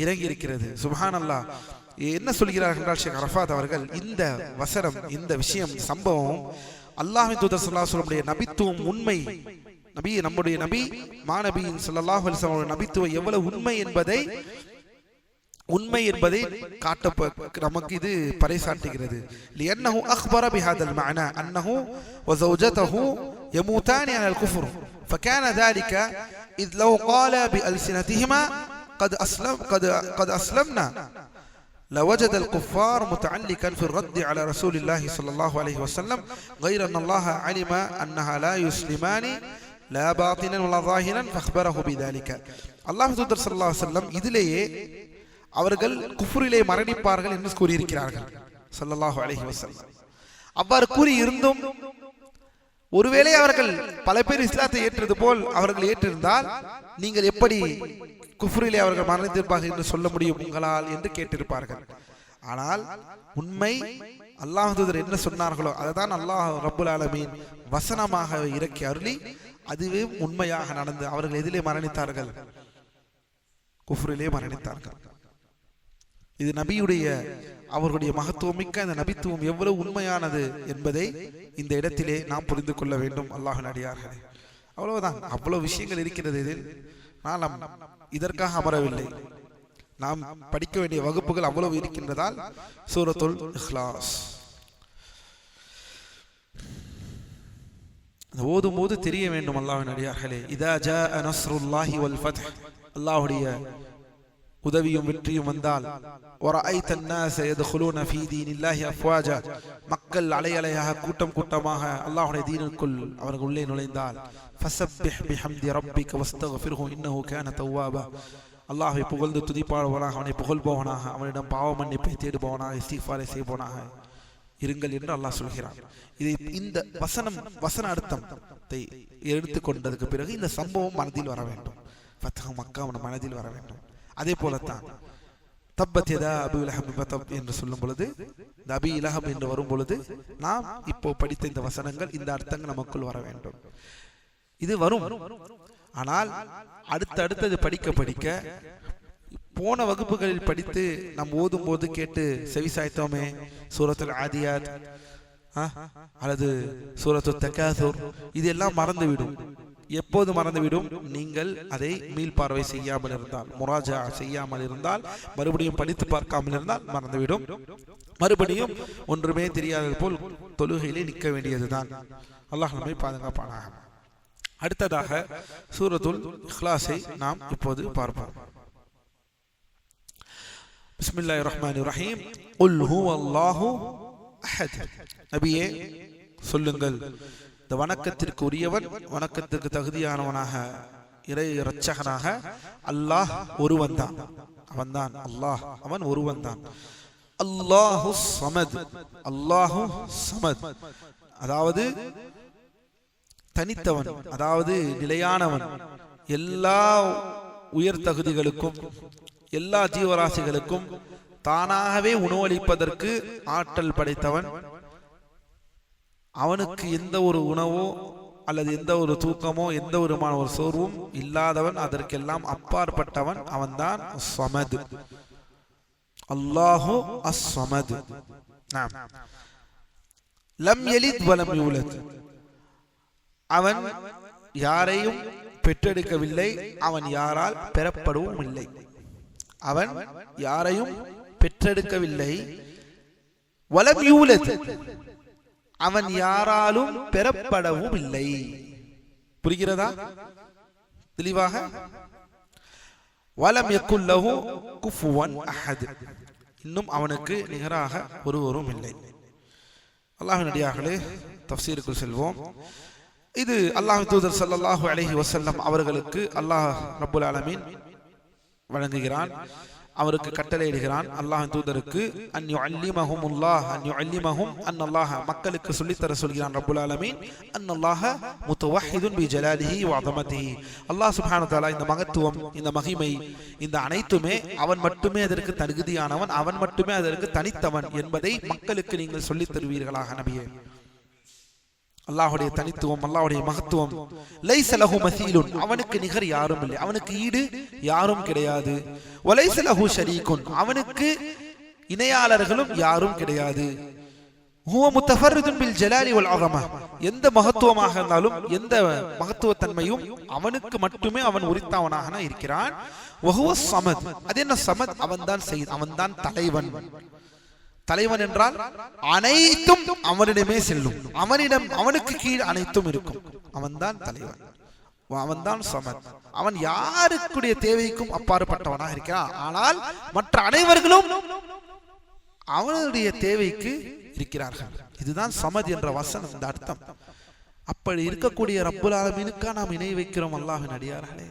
இறங்கி இருக்கிறது. சுப்ஹானல்லாஹ். என்ன சொல்கிறார்கள் என்றால் ஷேக் அரஃபாத் அவர்கள், இந்த வசனம், இந்த விஷயம், சம்பவம் அல்லாஹ்வின் தூதர் ஸல்லல்லாஹு அலைஹி வஸல்லம் நபித்துவம் உண்மை, நபி நம்முடைய நபி மாநபியின் ஸல்லல்லாஹு அலைஹி வஸல்லம் நபித்துவம் எவ்வளவு உண்மை என்பதை நமக்கு இது பறைசாட்டுகிறது. لأنه أخبر بهذا المعنى أنه وزوجته يموتان على الكفر فكان ذلك إذ لو قال بألسنتهما قد أسلمنا لوجد الكفار متعلقا في الرد على رسول الله صلى الله عليه وسلم غير أن الله علم أنها لا يسلمان لا باطنا ولا ظاهرا فأخبره بذلك. الله صلى الله عليه وسلم இதிலேயே அவர்கள் குஃப்ரிலே மரணிப்பார்கள் என்று கூறியிருக்கிறார்கள் ஸல்லல்லாஹு அலைஹி வஸல்லம். அவ்வாறு கூறி இருந்தும் ஒருவேளை அவர்கள் பல பேர் இஸ்லாத்தை ஏற்றது போல் அவர்கள் ஏற்றிருந்தால் நீங்கள் எப்படி குஃப்ரிலே அவர்கள் மரணித்திருப்பார்கள் என்று சொல்ல முடியும் உங்களால் என்று கேட்டிருப்பார்கள். ஆனால் உண்மை அல்லாஹ் தூதர் என்ன சொன்னார்களோ அதுதான் அல்லாஹ் ரப்புல் ஆலமீன் வசனமாக இறக்கி அருளி அதுவே உண்மையாக நடந்து அவர்கள் எதிலே மரணித்தார்கள்? குஃப்ரிலே மரணித்தார்கள். இது நபியுடைய அவர்களுடைய மகத்துவமிக்க அந்த நபித்துவம் எவ்வளவு உண்மையானது என்பதை இந்த இடத்திலே நாம் புரிந்து கொள்ள வேண்டும். அல்லாஹ்வின் அடியார்களே, அவ்வளவுதான். அவ்வளவு விஷயங்கள் இருக்கிறது இதில். நாம் இதற்காக அமரவில்லை. நாம் படிக்க வேண்டிய வகுப்புகள் அவ்வளவு இருக்கின்றதால் சூரத்துல் இக்லாஸ் ஓதும் போது தெரிய வேண்டும். அல்லாஹ்வின் அடியார்களே, இதா ஜாஅ நஸ்ருல்லாஹி வல் ஃபத்ஹ், அல்லாஹ்வுடைய உதவியும் வெற்றியும் வந்தால், وَرَأَيْتَ النَّاسَ يَدْخُلُونَ فِي دِينِ اللَّهِ أَفْوَاجًا, மக்கள் அலையலையாக கூட்டம் கூட்டமாக அல்லாஹ்வுடைய தீனுக்குள் அவர்கள் உள்ளே நுழைந்தால், فَسَبِّحْ بِحَمْدِ رَبِّكَ وَاسْتَغْفِرْهُ إِنَّهُ كَانَ تَوَّابًا, அல்லாஹ்வை புகழ்ந்து துதிப்பாடுவனாக, அவனை புகழ்பவனாக, அவனிடம் பாவ மன்னிப்பை தேடுபவனாக, இஸ்திக்ஃபாரை செய்பவனாக இருங்கள் என்று அல்லாஹ் சொல்கிறான். இதை இந்த வசன அர்த்தத்தை எடுத்துக்கொண்டதுக்கு பிறகு இந்த சம்பவம் மனதில் வர வேண்டும். ஃபத்ஹ் மக்கா மனதில் வர வேண்டும். அதே போலத்தான் தப்பத் யதா அபீ லஹப் வதப் என்று சொல்லும் பொழுது, இந்த அபீ லஹப் என்று வரும் பொழுது நாம் இப்போ படித்த இந்த வசனங்கள், இந்த அர்த்தங்கள் நமக்குள் வர வேண்டும். இது வரும். ஆனால் அடுத்தது படிக்க போன வகுப்புகளில் படித்து நாம் ஓதும் போது கேட்டு செவிசாய்த்தோமே, சூரத்துல் ஆதியாத் அல்லது சூரத்துல் தகாசுர், இதெல்லாம் மறந்துவிடும். எப்போது மறந்துவிடும்? நீங்கள் அதை மீள்பார்வை செய்யாமல் இருந்தால், முராஜா செய்யாமல் இருந்தால், மறுபடியும் படித்து பார்க்காமல் இருந்தால் மறந்துவிடும். மறுபடியும் ஒன்றுமே தெரியாதது போல் தொழுகையிலே நிற்க வேண்டியதுதான். அல்லாஹ் நம்மை பாதுகாப்பானாக. அடுத்ததாக சூரத்துல் இக்லாஸை நாம் இப்போது பார்ப்போம். பிஸ்மில்லாஹிர் ரஹ்மானிர் ரஹீம். குல் ஹுவல்லாஹு அஹத், நபியே சொல்லுங்கள், இந்த வணக்கத்திற்கு உரியவன், வணக்கத்திற்கு தகுதியானவனாக இறை இரட்சகனாக அல்லாஹ் ஒருவன் தான். அவன்தான் அல்லாஹ், அவன் ஒருவன் தான். அல்லாஹு ஸமத், அல்லாஹு ஸமத், அதாவது தனித்தவன், அதாவது நிலையானவன், எல்லா உயர் தகுதிகளுக்கும் எல்லா ஜீவராசிகளுக்கும் தானாகவே உணவளிப்பதற்கு ஆற்றல் படைத்தவன். அவனுக்கு எந்த ஒரு உணவோ அல்லது எந்த ஒரு தூக்கமோ எந்த ஒரு சோர்வும் இல்லாதவன், அதற்கெல்லாம் அப்பாற்பட்டவன். அவன்தான் ஸமத், அல்லாஹு அஸ்-ஸமத். லம் யலித் வலம் யூலத், அவன் யாரையும் பெற்றெடுக்கவில்லை, அவன் யாரால் பெறப்படவும் இல்லை. அவன் யாரையும் பெற்றெடுக்கவில்லை. வலம் யூலத், அவன் யாராலும் பெறப்படவும் இல்லை. புரிகிறதா தெளிவாக? வலம் யகுல் லஹு குஃபுவன் அஹத், இன்னும் அவனுக்கு நிகராக ஒருவரும் இல்லை. அல்லாஹ்வின் அடியார்களே, தஃப்சீருக்குள் செல்வோம். இது அல்லாஹ் தூதர் ஸல்லல்லாஹு அலைஹி வஸல்லம் அவர்களுக்கு அல்லாஹ் ரப்புல் ஆலமீன் வழங்குகிறான், அவருக்கு கட்டளையிடுகிறான். அல்லாஹ் தூதருக்கு அன் யுஅல்லிமஹுமுல்லாஹ், அன் யுஅல்லிமஹும் அன்னல்லாஹ், மக்களுக்கு சொல்லித்தர சொல்கிறான் ரப்புல் ஆலமீன். அன்னல்லாஹ முத்தவஹிதுன் பி ஜலாலிஹி வ அஸமதிஹி, அல்லாஹ் சுப்ஹானஹு வ தஆலா இந்த மகத்துவம், இந்த மகிமை, இந்த அனைத்துமே அவன் மட்டுமே அதற்கு தகுதியானவன், அவன் மட்டுமே அதற்கு தனித்தவன் என்பதை மக்களுக்கு நீங்கள் சொல்லித் தருவீர்களாக நபியே. அல்லாஹ்வுடைய தனித்துவம், அல்லாஹ்வுடைய மகத்துவம். லைஸ லஹு மஸீலுன், அவனுக்கு நிகர் யாரும் இல்லை, அவனுக்கு ஈடு யாரும் கிடையாது. வலைஸ லஹு ஷரீகுன், அவனுக்கு இணையாளர்களும் யாரும் கிடையாது. ஹுவ முத்தஃபர்ரிதுன் பில் ஜலாலி வல் அஸமா, எந்த மகத்துவமாக இருந்தாலும் எந்த மகத்துவத்தன்மையும் அவனுக்கு மட்டுமே அவன் உரித்தவனாக இருக்கிறான். வஹுவ ஸமத், அது என்ன ஸமத்? அவன்தான் சையத், அவன்தான் தலைவன். தலைவன் என்றால் அனைத்தும் அவனிடமே செல்லும், அவனிடம், அவனுக்கு கீழ் அனைத்தும் இருக்கும். அவன்தான் தலைவன், அவன்தான் ஸமத். அவன் யாருக்குடைய தேவைக்கும் அப்பாற்பட்டவனாக இருக்கிறான். ஆனால் மற்ற அனைவர்களும் அவனுடைய தேவைக்கு இருக்கிறார்கள். இதுதான் ஸமத் என்ற வசனம், இந்த அர்த்தம். அப்படி இருக்கக்கூடிய ரப்புல் ஆலமீனுக்கா நாம் இணை வைக்கிறோம்? அல்லாஹ்வின் அடியார்களே,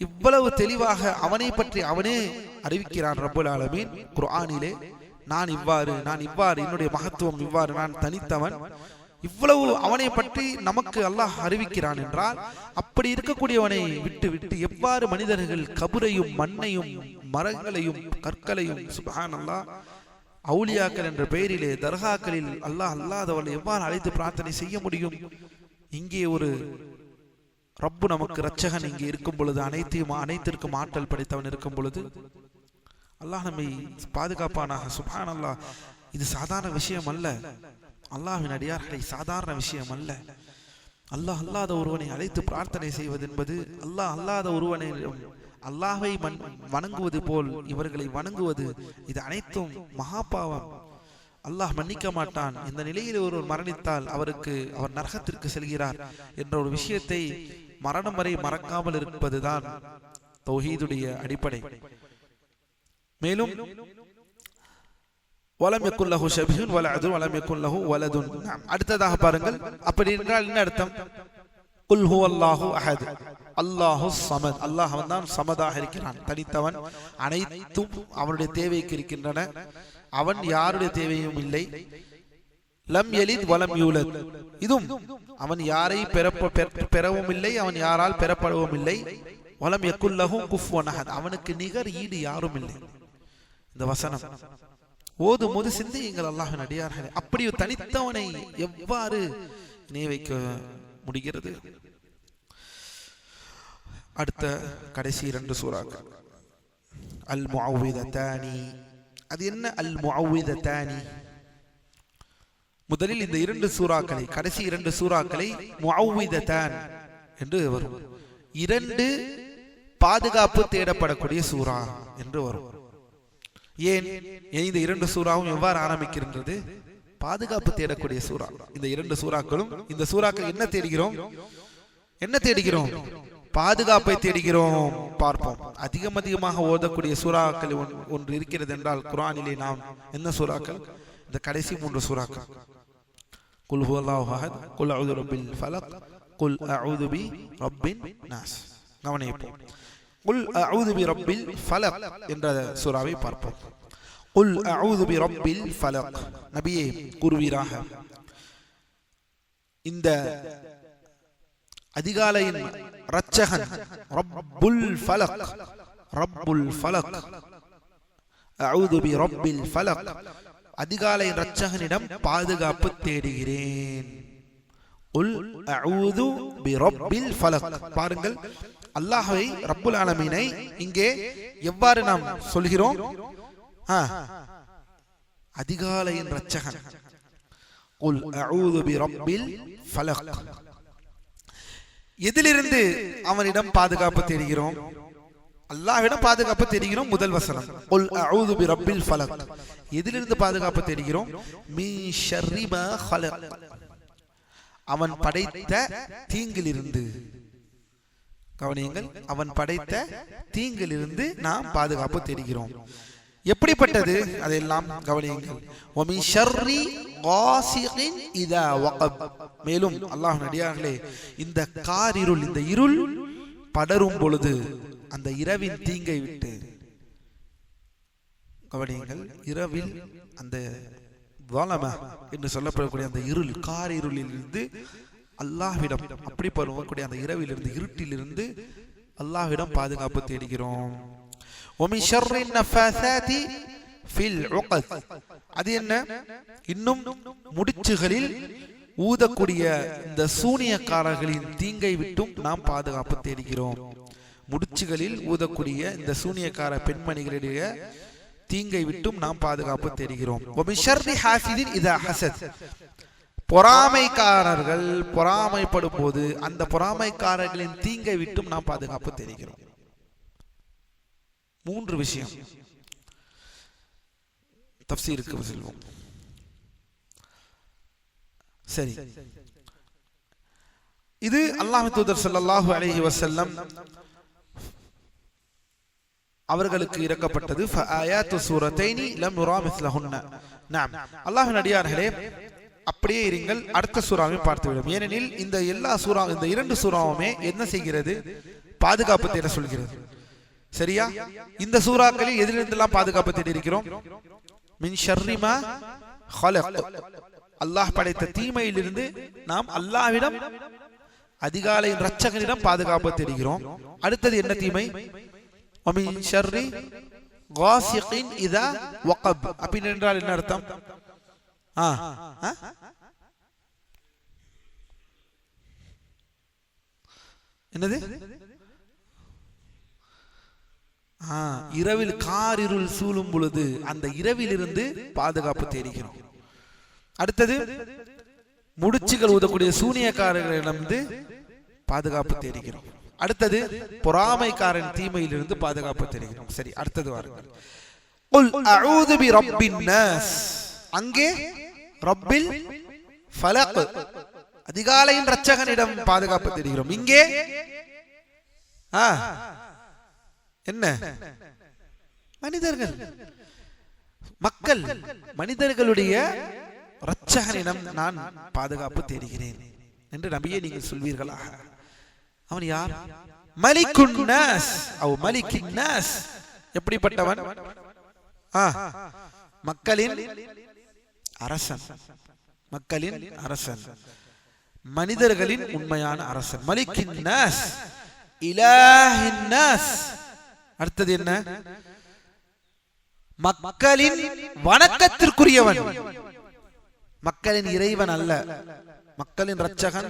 இவ்வளவு தெளிவாக அவனை பற்றி அவனே அறிவிக்கிறான் ரப்புல் ஆலமீன் குர்ஆனிலே. நான் இவ்வாறு, என்னுடைய மகத்துவம் இவ்வாறு, நான் தனித்தவன். இவ்வளவு அவனை பற்றி நமக்கு அல்லாஹ் அறிவிக்கிறான் என்றால், அப்படி இருக்கக்கூடியவனை விட்டு விட்டு எவ்வாறு மனிதர்கள் கபரையும் மண்ணையும் மரங்களையும் கற்களையும், சுப்ஹானல்லாஹ், அவுலியாக்கள் என்ற பெயரிலே தர்காக்களில் அல்லாஹ் அல்லாதவனை எவ்வாறு அழைத்து பிரார்த்தனை செய்ய முடியும்? இங்கே ஒரு ரப்பு நமக்கு இரட்சகன் இங்கே இருக்கும் பொழுது, அனைத்திற்கும் ஆற்றல் படைத்தவன் இருக்கும் பொழுது அல்லாஹ் நம்மை பாதுகாப்பானாக. சுப்ஹானல்லாஹ், இது சாதாரண விஷயம் அல்ல. அல்லாஹ்வின் அடியார்களை சாதாரண விஷயம் அல்ல. அல்லாஹ் அல்லாத ஒருவனை அழைத்து பிரார்த்தனை செய்வது என்பது, அல்லாஹ் அல்லாத ஒருவனை அல்லாஹ்வை வணங்குவது போல் இவர்களை வணங்குவது, இது அனைத்தும் மகாபாவம். அல்லாஹ் மன்னிக்க மாட்டான். இந்த நிலையில் ஒருவர் மரணித்தால் அவர் நரகத்திற்கு செல்கிறார் என்ற ஒரு விஷயத்தை மரணம் வரை மறக்காமல் இருப்பதுதான் தௌஹீதுடைய அடிப்படை. மேலும் வலம் யகுல் லஹு ஷபீஹுன் வலா அதுன் வலம் யகுல் லஹு வலதுன். அடுத்ததாக பாருங்கள், அப்படி என்றால் என்ன அர்த்தம்? குல் ஹுவல்லாஹு அஹத், அல்லாஹு ஸமத், அல்லாஹ் அவன்தான் ஸமதாக இருக்கிறான், தனித்தவன், அனைத்தும் அவனுடைய தேவைக்கு இருக்கின்றன, அவன் யாருடைய தேவையும் இல்லை. லம் யலித் வலம் யூலத், இதுவும் அவன் யாரை பெறவும் இல்லை, அவன் யாரால் பெறப்படவும் இல்லை. வலம் யகுல் லஹு குஃபுவன் அஹத், அவனுக்கு நிகர் ஈடு யாரும் இல்லை. இந்த வசனம் ஓதும் போது சிந்தியுங்கள் அல்லாஹ்வின் அடியார்களே, அப்படி தனித்தவனை எவ்வாறு இணை வைக்க முடிகிறது? அடுத்த கடைசி 2 சூறாக்கள் அல் முஅவ்விதத்தானி. அது என்ன அல் முஅவ்விதத்தானி? முதலில் இந்த 2 சூறாக்களை, கடைசி 2 சூறாக்களை முஅவ்விதத்தான் என்று வரும். 2 பாதுகாப்பு தேடப்படக்கூடிய சூரா என்று வரும். ஏன் இந்த 2 சூறாவும் எவ்வாறு ஆரம்பிக்கின்றது? பாதுகாப்பு தேடக்கூடிய சூரா. இந்த 2 சூறாக்களும், இந்த சூறாக்கள் என்ன தேடுகிறோம்? பாதுகாப்பை தேடுகிறோம். பார்ப்போம். அதிகமாக ஓதக்கூடிய சூறாக்கள் ஒன்று இருக்கிறது என்றால் குர்ஆனிலே நாம் என்ன சூறாக்கள்? இந்த கடைசி 3 சூறாக்கள். குல் ஹுவல்லாஹு அஹத், குல் அஊது பில் ஃபலக், குல் அஊது பி ரப்பின் நாஸ். கவனிப்போம். குல் அஊது பிரப்பில் ஃபலக் என்ற சூராவை பார்ப்போம். குல் அஊது பிரப்பில் ஃபலக், நபியே கூறுவீராக, இந்த அதிகாலையின் இரட்சகன் ரப்புல் ஃபலக், ரப்புல் ஃபலக், அஊது பிரப்பில் ஃபலக், அதிகாலையின் இரட்சகனிடம் பாதுகாப்பு தேடுகிறேன். குல் அஊது பிரப்பில் ஃபலக். பாருங்கள், அல்லாஹ்வை ரப்புல் ஆலமீனை இங்கே எவ்வாறு நாம் சொல்கிறோம்? அதிகாலையின் இரட்சகன். குல் அஊது பிரப்பில் ஃபலக். எதிலிருந்து அவனிடம் பாதுகாப்பு தேடுகிறோம்? அல்லாஹ்விடம் பாதுகாப்பு தேடுகிறோம். முதல் வசனம் குல் அஊது பிரப்பில் ஃபலக். எதிலிருந்து பாதுகாப்பு தேடுகிறோம்? மின் ஷர்ரி மா ஹலக், அவன் படைத்த தீங்கிலிருந்து. கவனியுங்கள், அவன் படைத்த தீங்கிலிருந்து நாம் பாதுகாப்பு தேடுகிறோம். எப்படிப்பட்டது அதெல்லாம் கவனியுங்கள். வமின் ஷர்ரி காசிகின் இதா வகப். மேலும் அல்லாஹ்வின் அடியார்களே, இந்த காரிருள், இந்த இருள் படரும் பொழுது அந்த இரவின் தீங்கை விட்டு, கவனியுங்கள், இரவில் அந்த வலம என்று சொல்லப்படக்கூடிய அந்த இருள், காரிருளில் இருந்து அல்லாஹ்விடம், அப்படி பருவக்கூடிய அந்த இரவிலிருந்து, இருட்டிலிருந்து அல்லாஹ்விடம் பாதுகாப்பு தேடுகிறோம். வமின் ஷர்ரி நஃபாஸாதி ஃபில் உக்த். அது என்ன? இன்னும் முடிச்சுகளில் ஊதக்கூடிய இந்த சூனியக்காரர்களின் தீங்கை விட்டும் நாம் பாதுகாப்பு தேடுகிறோம். முடிச்சுகளில் ஊதக்கூடிய இந்த சூனியக்கார பெண்மணிகளுடைய தீங்கை விட்டும் நாம் பாதுகாப்பு தேடுகிறோம். வமின் ஷர்ரி ஹாசிதின் இதா ஹஸத். பொறாமைக்காரர்கள் பொறாமைப்படும் போது அந்த பொறாமைக்காரர்களின் தீங்கை விட்டும் நாம் பாதுகாப்பு தேடுகிறோம். 3 விஷயம். தஃப்சீருக்கு செல்வோம். சரி, இது அல்லாஹ்வின் தூதர் ஸல்லல்லாஹு அலைஹி வஸல்லம் அவர்களுக்கு இறக்கப்பட்டது. ஃபஆயாத்து சூரத்தைனி லம் யுரா மிஸ்லஹுன்ன. நாம் அல்லாஹ்வின் அடியார்களே, அப்படியே இருங்கள், அடுத்த சூறாவை பார்த்துவிடும். ஏனெனில் இந்த எல்லா சூறா, இந்த 2 சூறாவுமே என்ன செய்கிறது? பாதுகாப்பு தேட சொல்கிறது. சரியா? இந்த சூறாக்களில் எதிலிருந்தெல்லாம் பாதுகாப்பு தேடி இருக்கிறோம்? மின் ஷர்ரி மா ஹலக், அல்லாஹ் படைத்த தீமையிலிருந்து நாம் அல்லாஹ்விடம், அதிகாலையின் இரட்சகனிடம் பாதுகாப்பு தேடுகிறோம். அடுத்தது என்ன தீமை? வமின் ஷர்ரி காசிகின் இதா வகப். அப்படி என்றால் என்ன அர்த்தம்? என்னது? இரவில் காரிருள் சூழும் பொழுது அந்த இரவிலிருந்து பாதுகாப்பு தேடுகிறோம். அடுத்தது முடிச்சுகள் ஊதக்கூடிய சூனியக்காரர்களிடமிருந்து பாதுகாப்பு தேடுகிறோம். அடுத்தது பொறாமைக்காரன் தீமையிலிருந்து பாதுகாப்பு தேடுகிறோம். சரி, அடுத்தது வாருங்கள். குல் அஊது பி ரப்பின் நாஸ். அங்கே ரப்பில் ஃபலக், அதிகாலையின் இரட்சகனிடம் பாதுகாப்பு தேடுகிறோம். இங்கே என்ன? மனிதர்கள், மக்கள், மனிதர்களுடைய இரட்சகனிடம் நான் பாதுகாப்பு தேடுகிறேன் என்று நபியே நீங்கள் சொல்வீர்களா? அவன் யார்? மலிக்குன் நாஸ் அவ் மலிக்கின் நாஸ். எப்படிப்பட்டவன்? மக்களின் அரசன், மக்களின் அரசன், மனிதர்களின் உண்மையான அரசன். மலிக்கின் நாஸ், இலாஹின் நாஸ். அடுத்தது என்ன? மக்களின் வணக்கத்திற்குரியவன், மக்களின் இறைவன் அல்ல. மக்களின் இரட்சகன்.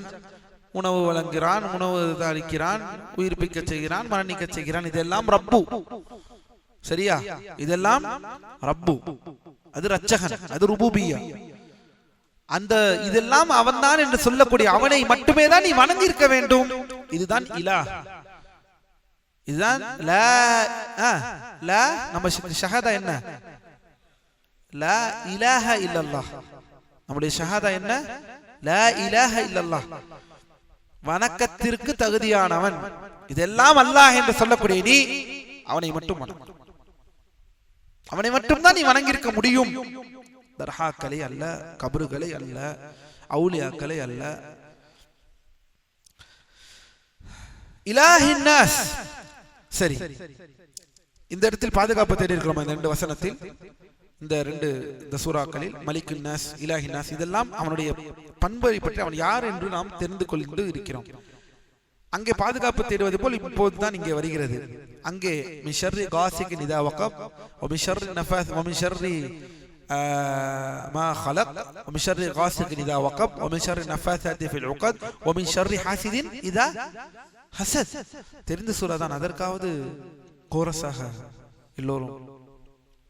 உணவு வழங்குகிறான், உணவு அளிக்கிறான், உயிர்ப்பிக்க செய்கிறான், மரணிக்க செய்கிறான். இதெல்லாம் ரப்பு. சரியா? இதெல்லாம் ரப்பு, அது இரட்சகன், அது ருபூபிய்யா. அந்த இதெல்லாம் அவன்தான் என்று சொல்லக்கூடிய அவனை மட்டுமே தான் நீ வணங்கி இருக்க வேண்டும். இதுதான் இலாஹ். இதுதான் லா. லா நம்ம ஷஹாதா என்ன? லா இலாஹ இல்லல்லாஹ். நம்முடைய ஷஹாதா என்ன? லா இலாஹ இல்லல்லாஹ். வணக்கத்திற்கு தகுதியானவன் இதெல்லாம் அல்லாஹ் என்று சொல்லக்கூடிய நீ அவனை மட்டும் வணங்கு. அவனை மட்டும்தான் நீ வணங்கி இருக்க முடியும். தர்ஹாக்களை அல்ல, கபறுகளை அல்ல, அவுலியாக்களை அல்ல. இலாஹின் நாஸ். சரி, இந்த இடத்தில் பாதுகாப்பு தேடி இருக்கிறோம். இந்த 2 வசனத்தில், இந்த சூறாக்களில் மலிக்குன் நாஸ், இலாஹின் நாஸ், இதெல்லாம் அவனுடைய பண்பை பற்றி அவன் யார் என்று நாம் தெரிந்து கொண்டு இருக்கிறோம். அங்கே பாதுகாப்பு தேடுவது போல் இப்போதுதான் இங்கே வருகிறது. அங்கே மின் ஷர்ரி காசிகின் இதா வகப் வ மின் ஷர்ரி நஃபாஸ் வ மின் ஷர்ரி மா خلق வ மின் ஷர்ரி காசிகின் இதா வகப் வ மின் ஷர்ரி நஃபாஸாத்தி ஃபில் உகத் வ மின் ஷர்ரி ஹாசிதின் இதா ஹஸத். தெரிந்த சூரா தான், அதற்காவது கோரஸாக எல்லோரும்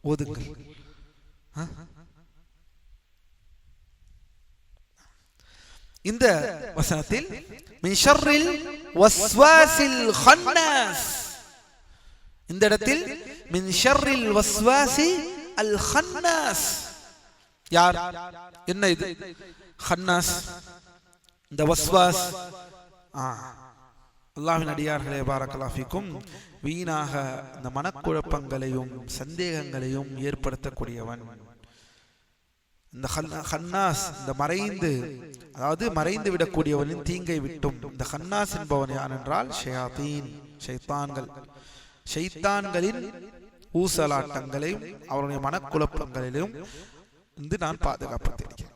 ஓதுங்கள். இந்த வசனத்தில் மின் ஷர்ரில் வஸ்வாசில் கன்னாஸ், இந்த இடத்தில் மின் ஷர்ரில் வஸ்வாசி அல் கன்னாஸ். யார், என்ன இது கன்னாஸ்? இந்த வஸ்வாஸ், அல்லாஹ்வின் அடியார்களே பாரக்கல்லாஹு ஃபீக்கும், வீணாக இந்த மனக்குழப்பங்களையும் சந்தேகங்களையும் ஏற்படுத்தக்கூடியவன். இந்த ஹன்னாஸ், இந்த மறைந்து விடக்கூடியவனின் தீங்கை விட்டும். இந்த ஹன்னாஸ் என்பவன் யார் என்றால் ஷயாத்தீன், ஷைத்தான்களின் ஊசலாட்டங்களையும் அவருடைய மனக்குழப்பங்களிலும் நான் பாதுகாப்பு தேடுகிறேன்.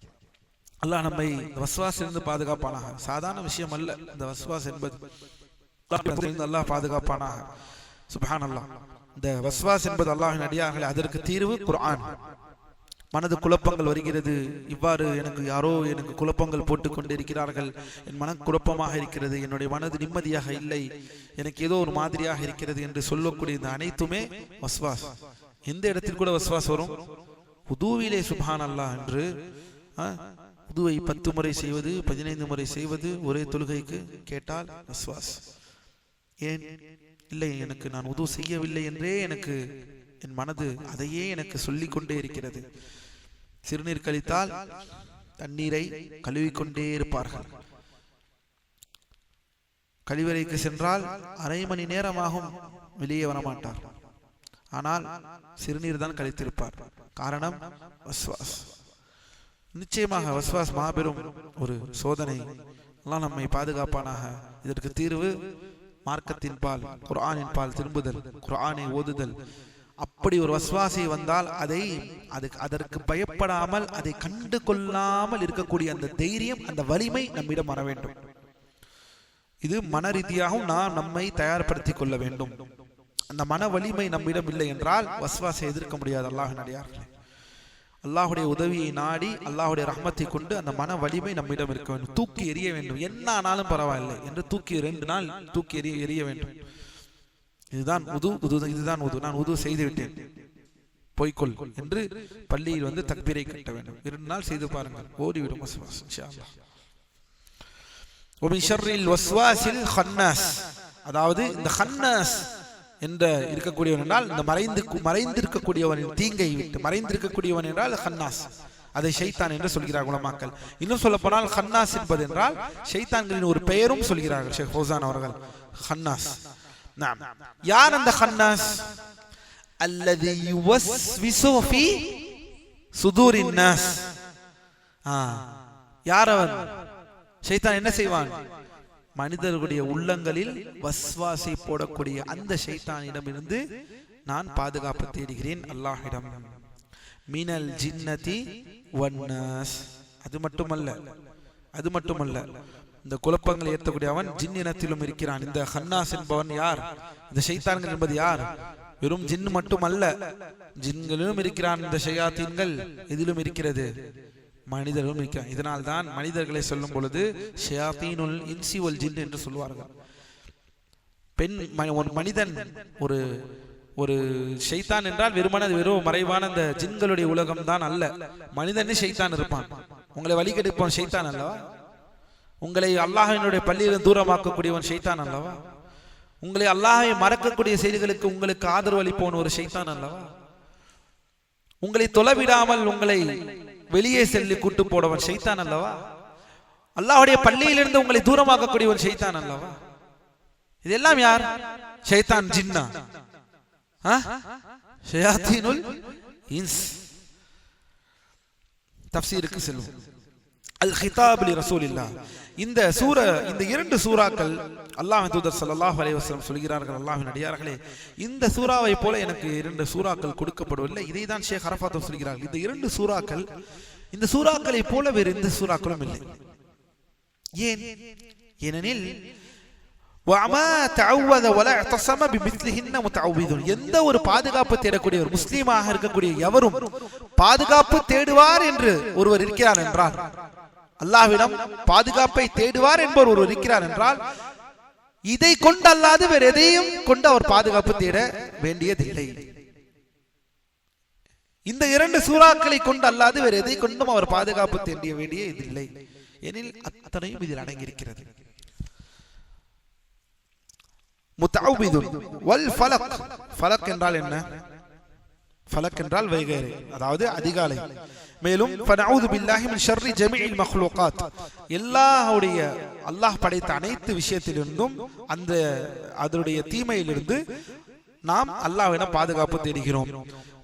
அல்லாஹ் நம்மை இந்த வஸ்வாஸிலிருந்து பாதுகாப்பானாக. சாதாரண விஷயம் அல்ல இந்த வஸ்வாஸ் என்பது, அல்லாஹ் பாதுகாப்பானாக. சுப்ஹானல்லாஹ். இந்த வஸ்வாஸ் என்பது அல்லாஹ்வின் அடியார்களே, அதற்கு தீர்வு குர்ஆன். மனது குழப்பங்கள் வருகிறது, இவ்வாறு யாரோ எனக்கு குழப்பங்கள் போட்டுக் கொண்டிருக்கிறார்கள், என் மன குழப்பமாக இருக்கிறது, என்னுடைய மனது நிம்மதியாக இல்லை, எனக்கு ஏதோ ஒரு மாதிரியாக இருக்கிறது என்று சொல்லக்கூடிய இந்த அனைத்துமே வஸ்வாஸ். எந்த இடத்தில் கூட வஸ்வாஸ் வரும்? உதுவிலே சுப்ஹானல்லாஹ் என்று உதுவை 10 முறை செய்வது, 15 முறை செய்வது ஒரே தொழுகைக்கு கேட்டால் வஸ்வாஸ். ஏன் இல்லை, எனக்கு நான் உது செய்யவில்லை என்றே எனக்கு என் மனது அதையே எனக்கு சொல்லிக் கொண்டே இருக்கிறது. சிறுநீர் கழித்தால் தண்ணீரை கழுவிக்கொண்டே இருப்பார்கள். கழிவறைக்கு சென்றால் அரை மணி நேரமாகும், வெளியே வரமாட்டார். ஆனால் சிறுநீர் தான் கழித்திருப்பார். காரணம் வஸ்வாஸ். நிச்சயமாக வஸ்வாஸ் மாபெரும் ஒரு சோதனை. அல்லாஹ் நம்மை பாதுகாப்பானாக. இதற்கு தீர்வு மார்க்கத்தின் பால், குர்ஆனின் பால் திரும்புதல், குர்ஆனை ஓதுதல். அப்படி ஒரு வஸ்வாசி வந்தால் அதற்கு பயப்படாமல், அதை கண்டு கொள்ளாமல் இருக்கக்கூடிய அந்த தைரியம், அந்த வலிமை நம்மிடம் வர வேண்டும். இது மன ரீதியாகவும் நாம் நம்மை தயார்படுத்திக் கொள்ள வேண்டும். அந்த மன வலிமை நம்மிடம் இல்லை என்றால் வஸ்வாசை எதிர்க்க முடியாது. அல்லாஹ்வின் அடியார்களே, அல்லாஹுடைய உதவியை நாடி அல்லாஹுடைய ரஹ்மத்தை கொண்டு அந்த மன வலிமை நம்மிடம் இருக்க வேண்டும். தூக்கி எறிய வேண்டும், என்ன ஆனாலும் பரவாயில்லை என்று தூக்கி 2 நாள் தூக்கி எறிய வேண்டும். இதுதான் உது, நான் உது செய்து விட்டேன், போய்கொள் என்று பள்ளியில் தக்பீரை கட்ட வேண்டும். 2 நாள் செய்து பாருங்கள், ஓடிவிடும் வஸ்வாஸ் இன்ஷா அல்லாஹ். ومن شر الوسواس الخناس, அதாவது இந்த ஹன்னாஸ் என்ற இருக்கக்கூடியவன் என்றால் இந்த மறைந்திருக்கக்கூடியவனின் தீங்கை விட்டு. மறைந்திருக்கக்கூடியவன் என்றால் ஹன்னாஸ், அதை ஷைத்தான் என்று சொல்கிறார் உலமாக்கள். இன்னும் சொல்ல போனால் ஹன்னாஸ் என்பது என்றால் ஷைத்தான்களின் ஒரு பெயரும் சொல்கிறார்கள் ஷேக் ஃபௌசான் அவர்கள். ஹன்னாஸ், யார் அந்த ஹன்னாஸ்? அல்லதி யுவஸ்விசு ஃபீ சுதூரின் நாஸ். யார் அவன்? ஷைத்தான் என்ன செய்வான்? மனிதர்களுடைய உள்ளங்களில் வஸ்வாசை போடக்கூடிய அந்த ஷைத்தானிடமிருந்து நான் பாதுகாப்பு தேடுகிறேன் அல்லாஹ்விடம். மினல் ஜின்னதி வன்னாஸ். அது மட்டுமல்ல, இந்த குழப்பங்களை ஏற்றக்கூடிய அவன் ஜின் இனத்திலும் இருக்கிறான். இந்த ஹன்னாஸ் என்பவன் யார்? இந்த ஷைத்தான்கள் என்பது யார்? வெறும் ஜின் மட்டுமல்ல, ஜின்களிலும் இருக்கிறான். இந்த ஷயாத்தீன்கள் இதிலும் இருக்கிறது, மனிதர்களும் இருக்கிறான். இதனால் தான் மனிதர்களை சொல்லும் பொழுது ஷயாத்தீனுல் இன்சி வல் ஜின் என்று சொல்வார்கள். ஒரு மனிதன், ஒரு ஷைத்தான் என்றால் வெறும் மறைவான அந்த ஜின்களுடைய உலகம் தான் அல்ல. மனிதனே ஷைத்தான் இருப்பான். உங்களை வழிகெடுப்பவன் ஷைத்தான் அல்லவா? உங்களை அல்லாஹ்வினுடைய பள்ளியிலிருந்து தூரமாக்கக்கூடியவன் ஷைத்தான் அல்லவா? உங்களை அல்லாஹ்வை மறக்கக்கூடிய செய்திகளுக்கு உங்களுக்கு ஆதரவு அளிப்பவன் ஒரு ஷைத்தான் அல்லவா? உங்களை தொலைவிடாமல் உங்களை வெளியே செல்லி கூட்டு போடவன் ஷைத்தான் அல்லவா? அல்லாஹ்வுடைய பள்ளியிலிருந்து உங்களை தூரமாக்கக்கூடியவன் ஷைத்தான் அல்லவா? இதெல்லாம் யார்? ஷைத்தான், ஜின்னா, ஷயாத்தீனுல் இன்ஸ். தஃப்சீருக்கு செல்வோம். அல் கிதாப் லி ரசூலில்லாஹ், இந்த இரண்டு சூறாக்கள் அல்லாஹ்வின் தூதர் ஸல்லல்லாஹு அலைஹி வஸல்லம் சொல்கிறார்கள், அல்லாஹ்வின் அடியார்களே, இந்த சூறாவை போல எனக்கு 2 சூறாக்கள் கொடுக்கப்படவில்லை. இதை தான் ஷேக் அரஃபாத் சொல்கிறார்கள். இந்த 2 சூறாக்கள் இந்த சூறாக்களை போல வேறு எந்த சூறாக்களும் இல்லை. ஏன்? ஏனெனில் எந்த ஒரு பாதுகாப்பு தேடக்கூடிய ஒரு முஸ்லீமாக இருக்கக்கூடிய எவரும் பாதுகாப்பு தேடுவார் என்று ஒருவர் இருக்கிறார் என்றால், அல்லாஹ்விடம் பாதுகாப்பை தேடுவார் என்பவர் ஒருவர் இருக்கிறார் என்றால், இதை கொண்டு அல்லாது வேறு எதையும் கொண்டு அவர் பாதுகாப்பு தேட வேண்டியதில்லை. இந்த 2 சூறாக்களை கொண்டு அல்லாது வேறு எதை கொண்டும் அவர் பாதுகாப்பு தேட வேண்டியதில்லை. எனில் அத்தனையும் இதில் அடங்கியிருக்கிறது. முத்தஅவ்விதுன் வல் ஃபலக். ஃபலக் என்றால் என்ன? ஃபலக் என்றால் வைகறை, அதாவது அதிகாலை. மேலும் ஃபனஊது பில்லாஹி மின் ஷர்ரி ஜமீஇல் மக்லூகாத், எல்லாவுடைய அல்லாஹ் படைத்த அனைத்து விஷயத்திலிருந்தும் அதனுடைய தீமையிலிருந்து நாம் அல்லாஹ்விடம் பாதுகாப்பு தேடுகிறோம்.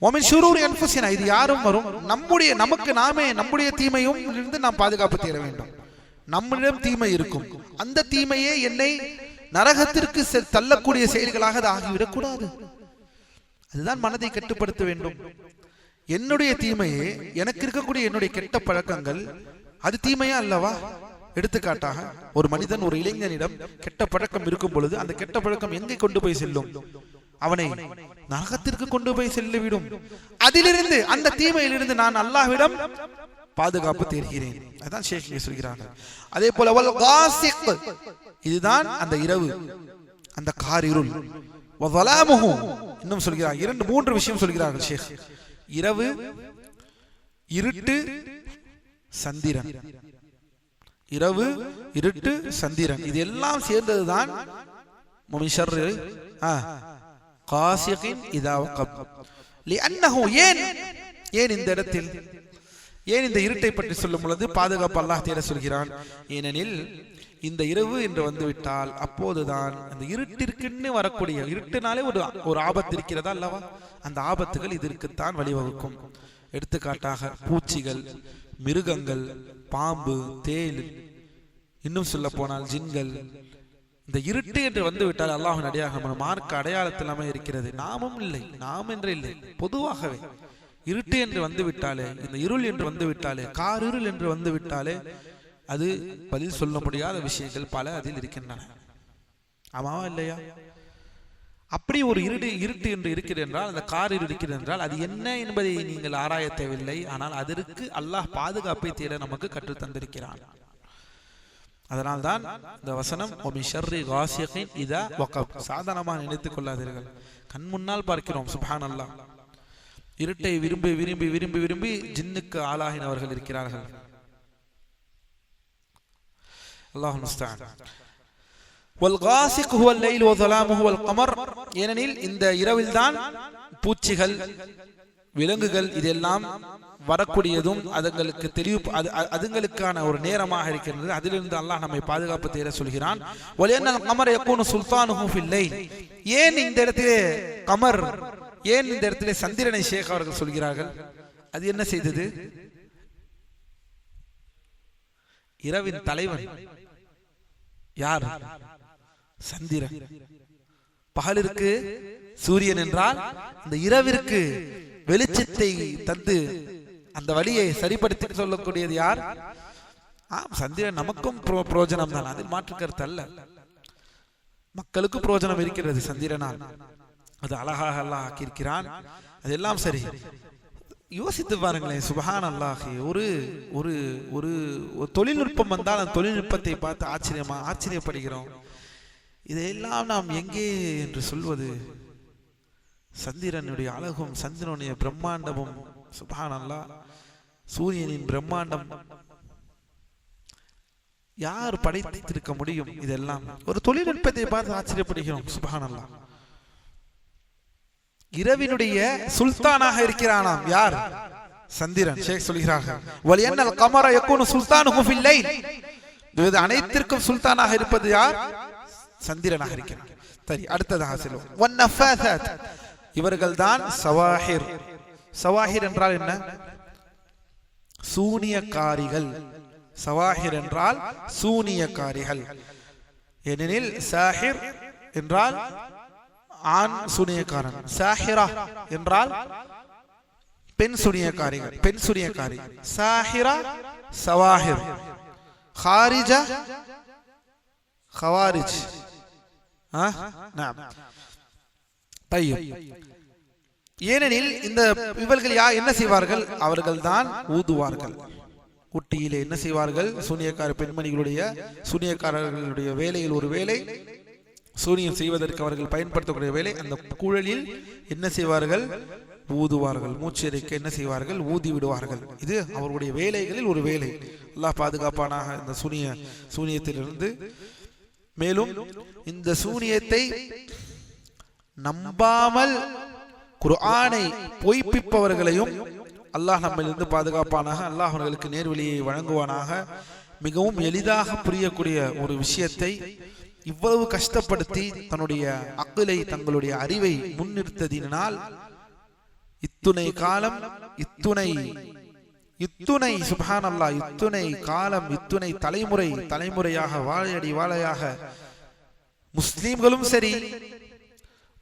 வமின் ஷுரூரி அன்ஃபுஸினா, இது யாரும் வரும் நம்முடைய தீமையும் இருந்து நாம் பாதுகாப்பு தேட வேண்டும். நம்மிடம் தீமை இருக்கும், அந்த தீமையே என்னை நரகத்திற்கு தள்ளக்கூடிய செயல்களாக அது ஆகிவிடக் கூடாது. அதுதான் மனதை கட்டுப்படுத்த வேண்டும். என்னுடைய தீமையே, எனக்கு இருக்கக்கூடிய என்னுடைய கெட்ட பழக்கங்கள் அது தீமையா அல்லவா? எடுத்துக்காட்டாக, ஒரு மனிதன் ஒரு இளைஞனிடம் கெட்ட பழக்கம் இருக்கும் பொழுது அந்த கெட்ட பழக்கம் எங்கே கொண்டு போய் செல்லும்? அவனை நரகத்திற்கு கொண்டு போய் செல்லவிடும். அதிலிருந்து, அந்த தீமையிலிருந்து நான் அல்லாஹ்விடம் பாதுகாப்பு தேடுகிறேன். அதான் ஷேக் சொல்கிறார்கள். அதே போல வல் காசிக், இதுதான் அந்த இரவு, அந்த காரிருள். வஸலாமுஹு, இன்னும் சொல்கிறார், 2-3 விஷயம் சொல்கிறார்கள் ஷேக். இரவு, இருட்டு, சந்திரன். இரவு, இருட்டு, சந்திரன், இது எல்லாம் சேர்ந்ததுதான் மின் ஷர்ரி காசிகின் இதா வகப். லிஅன்னஹு, ஏன் இந்த இடத்தில், ஏன் இந்த இருட்டை பற்றி சொல்லும் பொழுது பாதுகாப்பு அல்லாஹ் தேட சொல்கிறான்? ஏனெனில் இந்த இரவு என்று வந்துவிட்டால் அப்போதுதான் அந்த இருட்டிற்குன்னு வரக்கூடிய, இருட்டுனாலே ஒரு ஆபத்து இருக்கிறதா அல்லவா? அந்த ஆபத்துகள் இதற்குத்தான் வழிவகுக்கும். எடுத்துக்காட்டாக பூச்சிகள், மிருகங்கள், பாம்பு, தேள், இன்னும் சொல்ல போனால் ஜின்கள். இந்த இருட்டு என்று வந்து விட்டால் அல்லாஹ்வின் அடியார்கள் மார்க்க அடையாளத்திலாமே இருக்கிறது. நாமும் இல்லை, நாம் என்று இல்லை, பொதுவாகவே இருட்டு என்று வந்து விட்டாலே, இந்த இருள் என்று வந்து விட்டாலே, காரிருள் என்று வந்து விட்டாலே, அது பதில் சொல்ல முடியாத விஷயங்கள் பல அதில் இருக்கின்றன. ஆமாவா இல்லையா? அப்படி ஒரு இருட்டு என்று இருக்கிறது என்றால், அந்த காரிருள் இருக்கிறது என்றால் அது என்ன என்பதை நீங்கள் ஆராய தேவையில்லை. ஆனால் அதற்கு அல்லாஹ் பாதுகாப்பை தேட நமக்கு கற்று தந்திருக்கிறான். அதனால்தான் இந்த வசனம் மின் ஷர்ரி காசிகின் இதா வகப், சாதாரணமாக நினைத்துக் கொள்ளாதீர்கள். கண் முன்னால் பார்க்கிறோம், சுப்ஹானல்லாஹ், இருட்டை விரும்பி விரும்பி விரும்பி விரும்பி ஜின்னுக்கு ஆளாகினவர்கள் இருக்கிறார்கள். அல்லாஹ் முஸ்தஆன். வல் காசிக் ஹுவல் லைல் வ ஸலாமுஹு வல் கமர், ஏனெனில் இந்த இரவில்தான் பூச்சிகள், விலங்குகள் இதெல்லாம் வரக்கூடியதும் அதுங்களுக்கான ஒரு நேரமாக இருக்கிறது. அதிலிருந்து அல்லாஹ் நம்மை பாதுகாப்பு தேட சொல்கிறான். வலியன்னல் கமர் யகூனு சுல்தானுஹு ஃபில் லைல், ஏன் இந்த இடத்திலே கமர், ஏன் இந்த இடத்திலே சந்திரனை ஷேக் அவர்கள் சொல்கிறார்கள்? அது என்ன செய்தது? இரவின் தலைவன் யார்? சந்திரன். பகலிற்கு சூரியன் என்றால், இந்த இரவிற்கு வெளிச்சத்தை தந்து அந்த வழியை சரிப்படுத்தி சொல்லக்கூடியது யார்? சந்திரன். நமக்கும் பிரயோஜனம் தான், அதில் மாற்று கருத்து அல்ல. மக்களுக்கு பிரயோஜனம் இருக்கிறது சந்திரனால், அது அழகாக அல்லாஹ் ஆக்கியிருக்கிறான். அதெல்லாம் சரி, யோசித்து பாருங்களேன், சுபஹான் அல்லாஹ். ஒரு ஒரு ஒரு தொழில்நுட்பம் வந்தால் அந்த தொழில்நுட்பத்தை பார்த்து ஆச்சரியப்படுகிறோம். இதையெல்லாம் நாம் எங்கே என்று சொல்வது? சந்திரனுடைய அழகும், சந்திரனுடைய பிரம்மாண்டமும், சுபஹான் அல்லாஹ், சூரியனின் பிரம்மாண்டம் யார் படைத்திருக்க முடியும்? இதெல்லாம் ஒரு தொழில்நுட்பத்தை பார்த்து ஆச்சரியப்படுகிறோம். சுபஹான் அல்லாஹ். இரவினுடைய சுல்தானாக இருக்கிறானாம் யார்? சந்திரன். ஷேக் சொல்கிறார்கள், வலியன்னல் கமர யகூனு சுல்தானுஹு ஃபில் லைல், இது அனைத்திற்கும் சுல்தானாக இருப்பது யார்? சந்திரனாக இருக்கிறார். சரி, அடுத்ததாக செல்வோம். வன்னஃபாஸாத், இவர்கள்தான் சவாஹிர். சவாஹிர் என்றால் என்ன? சூனியக்காரிகள். சவாஹிர் என்றால் சூனியக்காரிகள். ஏனெனில் சாஹிர் என்றால் ஆண் சூனியக்காரன், சாஹிரா என்றால் பெண் சூனியக்காரிகள், பெண் சூனியக்காரி. சாஹிரா சவாஹிர், ஹாரிஜா ஹவாரிஜ். ஏனெனில் இந்த இவர்கள் என்ன செய்வார்கள்? அவர்கள் தான் ஊதுவார்கள். ஊட்டியிலே என்ன செய்வார்கள்? சூனியக்கார பெண்மணிகளுடைய சூனியக்காரர்களுடைய வேலையில் ஒரு வேலை, சூனியம் செய்வதற்கு அவர்கள் பயன்படுத்தக்கூடிய வேலை. அந்த குழலில் என்ன செய்வார்கள்? ஊதுவார்கள். மூச்சரிக்க என்ன செய்வார்கள்? ஊதி விடுவார்கள். இது அவருடைய வேலைகளில் ஒரு வேலை. அல்லாஹ் பாதுகாப்பானாக இந்த சூனியத்திலிருந்து. மேலும் இந்த சூனியத்தை நம்பாமல் குர்ஆனை பொய்ப்பிப்பவர்களையும் அல்லாஹ் நம்மிலிருந்து பாதுகாப்பானாக. அல்லாஹ் அவர்களுக்கு நேர்வழியை வழங்குவானாக. மிகவும் எளிதாக புரியக்கூடிய ஒரு விஷயத்தை இவ்வளவு கஷ்டப்படுத்தி தன்னுடைய அக்லை, தங்களுடைய அறிவை முன்னிறுத்ததினால் இத்துணை காலம், இத்துணை சுப்ஹானல்லாஹ், இத்துணை காலம், இத்துணை தலைமுறையாக வாழையடி வாழையாக முஸ்லிம்களும் சரி,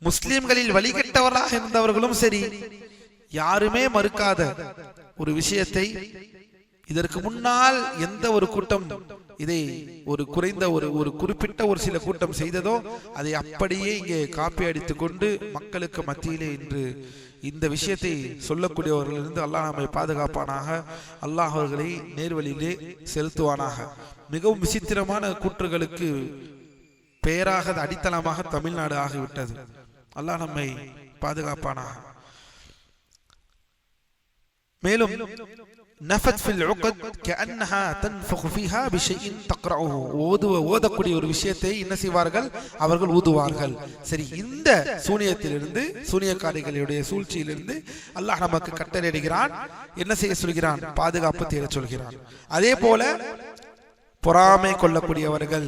முஸ்லிம்களில் வழிகட்டவர்களாக இருந்தவர்களும் சரி, யாருமே மறுக்காத ஒரு விஷயத்தை இதற்கு முன்னால் எந்த ஒரு கூட்டம் இதை ஒரு குறைந்த ஒரு குறிப்பிட்ட ஒரு சில கூட்டம் செய்ததோ அதை அப்படியே இங்கே காப்பி அடித்துக் கொண்டு மக்களுக்கு மத்தியிலே இன்று இந்த விஷயத்தை சொல்லக்கூடியவர்களிலிருந்து அல்லாஹ் நம்மை பாதுகாப்பானாக. அல்லாஹ் அவர்களை நேர்வழியிலே செலுத்துவானாக. மிகவும் விசித்திரமான கூற்றுகளுக்கு பெயராக, அடித்தளமாக தமிழ்நாடு ஆகிவிட்டது. அல்லாஹ் நம்மை பாதுகாப்பானாக. மேலும் ஓதக்கூடிய ஒரு விஷயத்தை என்ன செய்வார்கள்? அவர்கள் ஊதுவார்கள். சரி, இந்த சூனியத்திலிருந்து, சூனியக்காரிகளுடைய சூழ்ச்சியிலிருந்து அல்லாஹ் நமக்கு கட்டளையிடுகிறான். என்ன செய்ய சொல்கிறான்? பாதுகாப்பு தேட சொல்கிறான். அதே போல பொறாமை கொள்ளக்கூடியவர்கள்,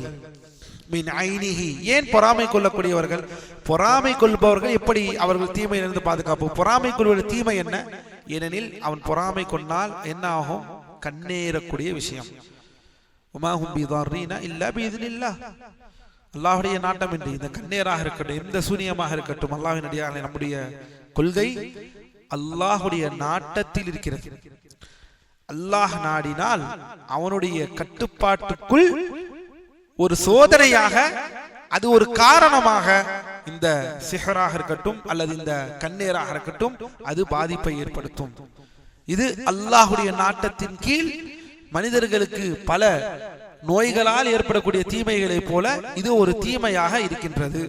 ஏன் பொறாமை கொள்ளக்கூடியவர்கள்? பொறாமை கொள்பவர்கள் எப்படி அவர்கள் தீமையிலிருந்து பாதுகாப்பு? பொறாமை கொள்வது தீமை என்ன? ஏனெனில் அவன் பொறாமை கொண்டால் என்ன ஆகும்? கண்ணேறக்கூடிய விஷயம். அல்லாஹ்வுடைய நாட்டம் என்று இந்த கண்ணேராக இருக்கட்டும், எந்த சூனியமாக இருக்கட்டும், அல்லாஹ்வின் அடியார்களே, நம்முடைய கொள்கை அல்லாஹ்வுடைய நாட்டத்தில் இருக்கிறது. அல்லாஹ் நாடினால் அவனுடைய கட்டுப்பாட்டுக்குள் ஒரு சோதனையாக, அது ஒரு காரணமாக இந்த சிஹராக இருக்கட்டும் அல்லது இந்த கண்ணேராக இருக்கட்டும், அது பாதிப்பை ஏற்படுத்தும். இது அல்லாஹ்வுடைய நாட்டத்தின் கீழ் மனிதர்களுக்கு பல நோய்களால் ஏற்படக்கூடிய தீமைகளை போல இது ஒரு தீமையாக இருக்கின்றது.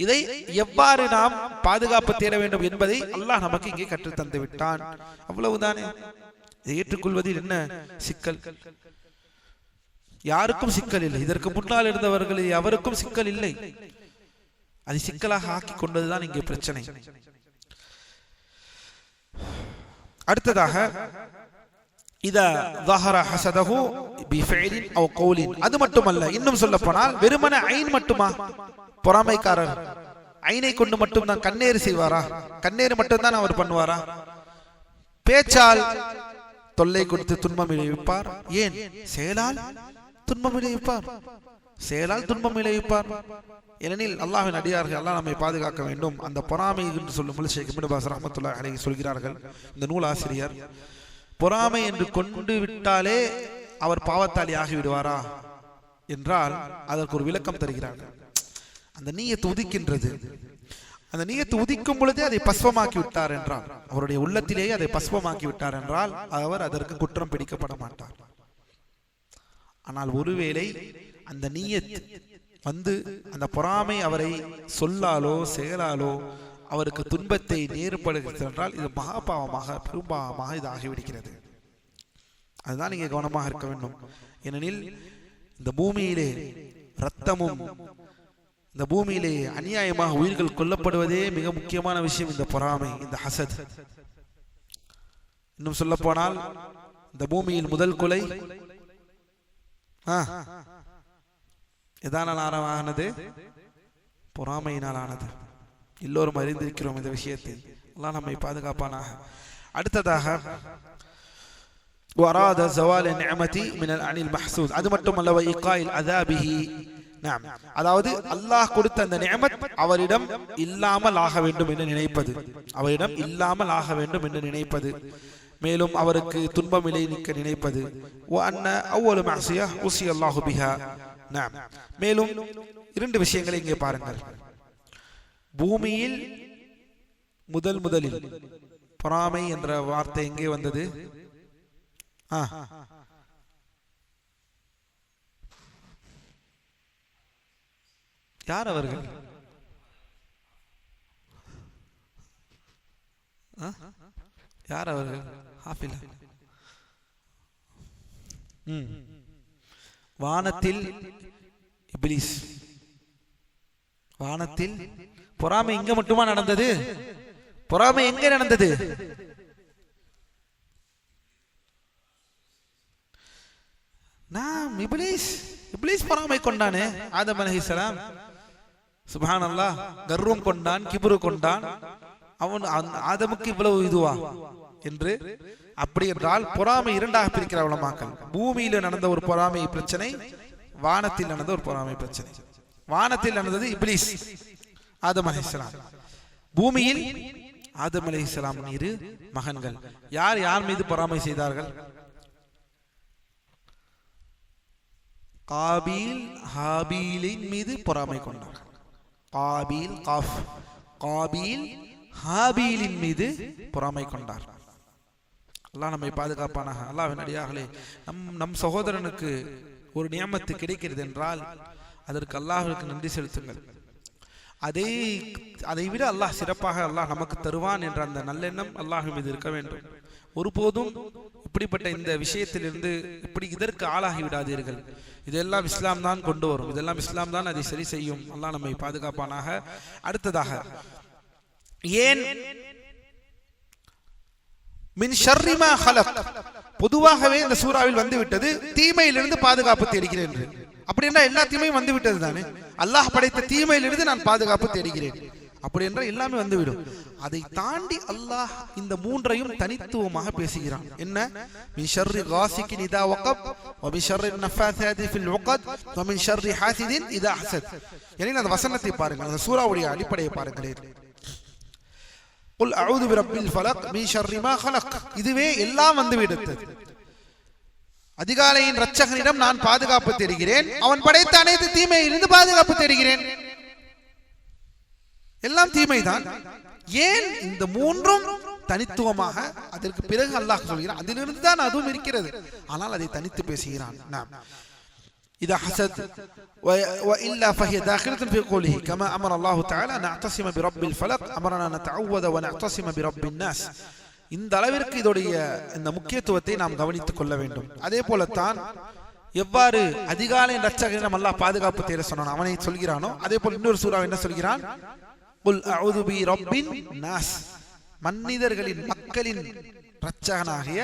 இதை எவ்வாறு நாம் பாதுகாப்பு தேட வேண்டும் என்பதை அல்லாஹ் நமக்கு இங்கே கற்றுத் தந்து விட்டான். அவ்வளவுதானே. இதை ஏற்றுக்கொள்வதில் என்ன சிக்கல்? யாருக்கும் சிக்கல் இல்லை. இதற்கு முன்னால் இருந்தவர்கள் எவருக்கும் சிக்கல் இல்லை. அதை சிக்கலாக ஆக்கி கொண்டதுதான் இங்கே பிரச்சனை. அடுத்ததாக அது மட்டுமல்ல, இன்னும் சொல்ல போனால் வெறுமன ஐன் மட்டுமா? பொறாமைக்காரர் ஐனை கொண்டு மட்டும் தான் கண்ணேறு செய்வாரா? கண்ணேறு மட்டும் தான் அவர் பண்ணுவாரா? பேச்சால் தொல்லை கொடுத்து துன்பம் விளைவிப்பார். ஏன்? செயலால் துன்பம் விளைவிப்பார். செயலால் துன்பம் விளைவிப்பார். ஏனெனில் அல்லாஹ்வின் அடியார்கள், அல்லாஹ் நம்மை பாதுகாக்க வேண்டும். அந்த பொறாமை என்று சொல்லும் ஷேக் இப்னு பாஸ் ரஹ்மத்துல்லாஹி அலைஹி சொல்கிறார்கள், இந்த நூல் ஆசிரியர், பொறாமை என்று கொண்டு விட்டாலே அவர் பாவத்தாளி ஆகிவிடுவாரா என்றால் அதற்கு ஒரு விளக்கம் தருகிறார்கள். அந்த நீயத்து உதிக்கின்றது. அந்த நீயத்து உதிக்கும் பொழுதே அதை பஸ்வமாக்கி விட்டார் என்றால், அவருடைய உள்ளத்திலேயே அதை பஸ்வமாக்கி விட்டார் என்றால் அவர் அதற்கு குற்றம் பிடிக்கப்பட மாட்டார். ஆனால் ஒருவேளை அந்த நீயத் வந்து அந்த பொறாமை அவரை சொல்லாலோ செயலாலோ அவருக்கு துன்பத்தை நேர்படுகிறது என்றால் இது மகாபாவமாக, பெரும்பாவமாக இது ஆகிவிடுகிறது. அதுதான் நீங்க கவனமாக இருக்க வேண்டும். ஏனெனில் இந்த பூமியிலே ரத்தமும், இந்த பூமியிலே அநியாயமாக உயிர்கள் கொல்லப்படுவதே மிக முக்கியமான விஷயம். இந்த பொறாமை, இந்த ஹசத். இன்னும் சொல்ல போனால் இந்த பூமியில் முதல் கொலை எதனால் ஆரம்பமானது? பொறாமையினால் ஆனது. எல்லோரும் அறிந்திருக்கிறோம் இந்த விஷயத்தை. அல்லாஹ் நம்மை பாதுகாப்பானாக. அடுத்ததாக وأراد زوال النعمة من العن المحسوس அது மட்டுமல்ல وإيقاء العذابه நாம் அதாவது அல்லாஹ் கொடுத்த அந்த நிஅமத் அவரிடம் இல்லாமல் ஆக வேண்டும் என்று நினைப்பது, அவரிடம் இல்லாமல் ஆக வேண்டும் என்று நினைப்பது, மேலும் அவருக்கு துன்பம் விளைவிக்க நினைப்பது. وأن أول معصية وصي الله بها. நாம் மேலும் இரண்டு விஷயங்களை இங்கே பாருங்கள். பூமியில் முதலில் பொறாமை என்ற வார்த்தை எங்கே வந்தது? யார் அவர்கள்? யார் அவர்கள்? ஹாஃபிலா. வானத்தில் இப்லீஸ். வானத்தில் பொறாமை இங்க மட்டுமா நடந்தது? பொறாமை எங்க நடந்தது? நாம் இப்லீஸ் பொறாமை கொண்டானே ஆதம் அலைஹிஸ்ஸலாம். சுப்ஹானல்லாஹ், கர்வம் கொண்டான், கிப்ரு கொண்டான். அவன் ஆதமுக்கு இவ்வளவு இதுவா என்று. அப்படி என்றால் பொறாமை இரண்டாக பிரிக்கிற உலமாக்கள். பூமியில நடந்த ஒரு பொறாமை பிரச்சனை, வானத்தில் நடந்த ஒரு பொறாமை பிரச்சனை. வானத்தில் நடந்தது இப்லீஸ், ஆதம் அலைஹிஸ்ஸலாம். பூமியில் ஆதம் அலைஹிஸ்ஸலாம் இரு மகன்கள். யார் மீது பொறாமை செய்தார்கள்? காபீல் ஹாபீலின் மீது பொறாமை கொண்டார். காபீல் ஹாபீலின் மீது பொறாமை கொண்டார். அல்லாஹ் நம்மை பாதுகாப்பானாக. அல்லாஹ்வின் அடியார்களே, நம் சகோதரனுக்கு ஒரு நியமத்து கிடைக்கிறது என்றால் அதற்கு அல்லாஹ்வுக்கு நன்றி செலுத்துங்கள். அதை விட அல்லாஹ் சிறப்பாக அல்லாஹ் நமக்கு தருவான் என்ற அந்த நல்லெண்ணம் அல்லாஹ் மீது இருக்க வேண்டும். ஒருபோதும் இப்படிப்பட்ட இந்த விஷயத்திலிருந்து இதற்கு ஆளாகி விடாதீர்கள். இதெல்லாம் இஸ்லாம் தான் கொண்டு வரும், இதெல்லாம் இஸ்லாம் தான் அதை சரி செய்யும். அல்லாஹ் நம்மை பாதுகாப்பானாக. அடுத்ததாக, ஏன் மின் ஷர்ரி மா ஹலக், பொதுவாகவே இந்த சூறாவில் வந்து விட்டது தீமையிலிருந்து பாதுகாப்பு தேடுகிறேன் என்று. அப்படின்னா எல்லா தீமையும் வந்து விட்டது தானே. அல்லாஹ் படைத்த தீமையிலிருந்து நான் பாதுகாப்பு தேடுகிறேன் அப்படி என்றால் எல்லாமே வந்துவிடும். அதை தாண்டி அல்லாஹ் இந்த மூன்றையும் தனித்துவமாக பேசுகிறான். என்ன? மின் ஷர்ரி காசிகின் இதா வகப் வ மின் ஷர்ரி நஃபாஸாதி ஃபில் உகத் வ மின் ஷர்ரி ஹாசிதின் இதா ஹஸத். எனவே அந்த வசனத்தை பாருங்கள், அந்த சூராவுடைய அடிப்படையை பாருங்களேன். குல் அஊது பிரப்பில் ஃபலக் மின் ஷர்ரி மா ஹலக். இதுவே எல்லாம் வந்து விடுகிறது. அதிகாலையின் இரட்சகனிடம் நான் பாதுகாப்பு தேடுகிறேன், அவன் படைத்த அனைத்து தீமையிலிருந்து பாதுகாப்பு தேடுகிறேன். எல்லாம் தீமைதான். ஏன் இந்த மூன்றும் தனித்துவமாக அதற்கு பிறகு அல்லாஹ் சொல்கிறான். அதிலிருந்து தான் அதுவும் இருக்கிறது, ஆனால் அதை தனித்து பேசுகிறான். நாம் إذا حسد وإلا فهي داخلة في قوله كما أمر الله تعالى نعتصم برب الفلق أمرنا نتعوذ ونعتصم برب الناس. இந்த அளவிற்கு இதோடைய இந்த முக்கியத்துவத்தை நாம் கவனித்துக் கொள்ள வேண்டும். அதே போலத்தான் எவ்வாறு அதிகாலை இரட்சகனிடம் அல்லாஹ் பாதுகாப்பு தேட சொன்னான், அவனை சொல்கிறானோ அதே போல் இன்னொரு சூரா என்ன சொல்கிறான்? குல் அஊது பி ரப்பின் நாஸ், மனிதர்களின் மக்களின் இரட்சகனாகிய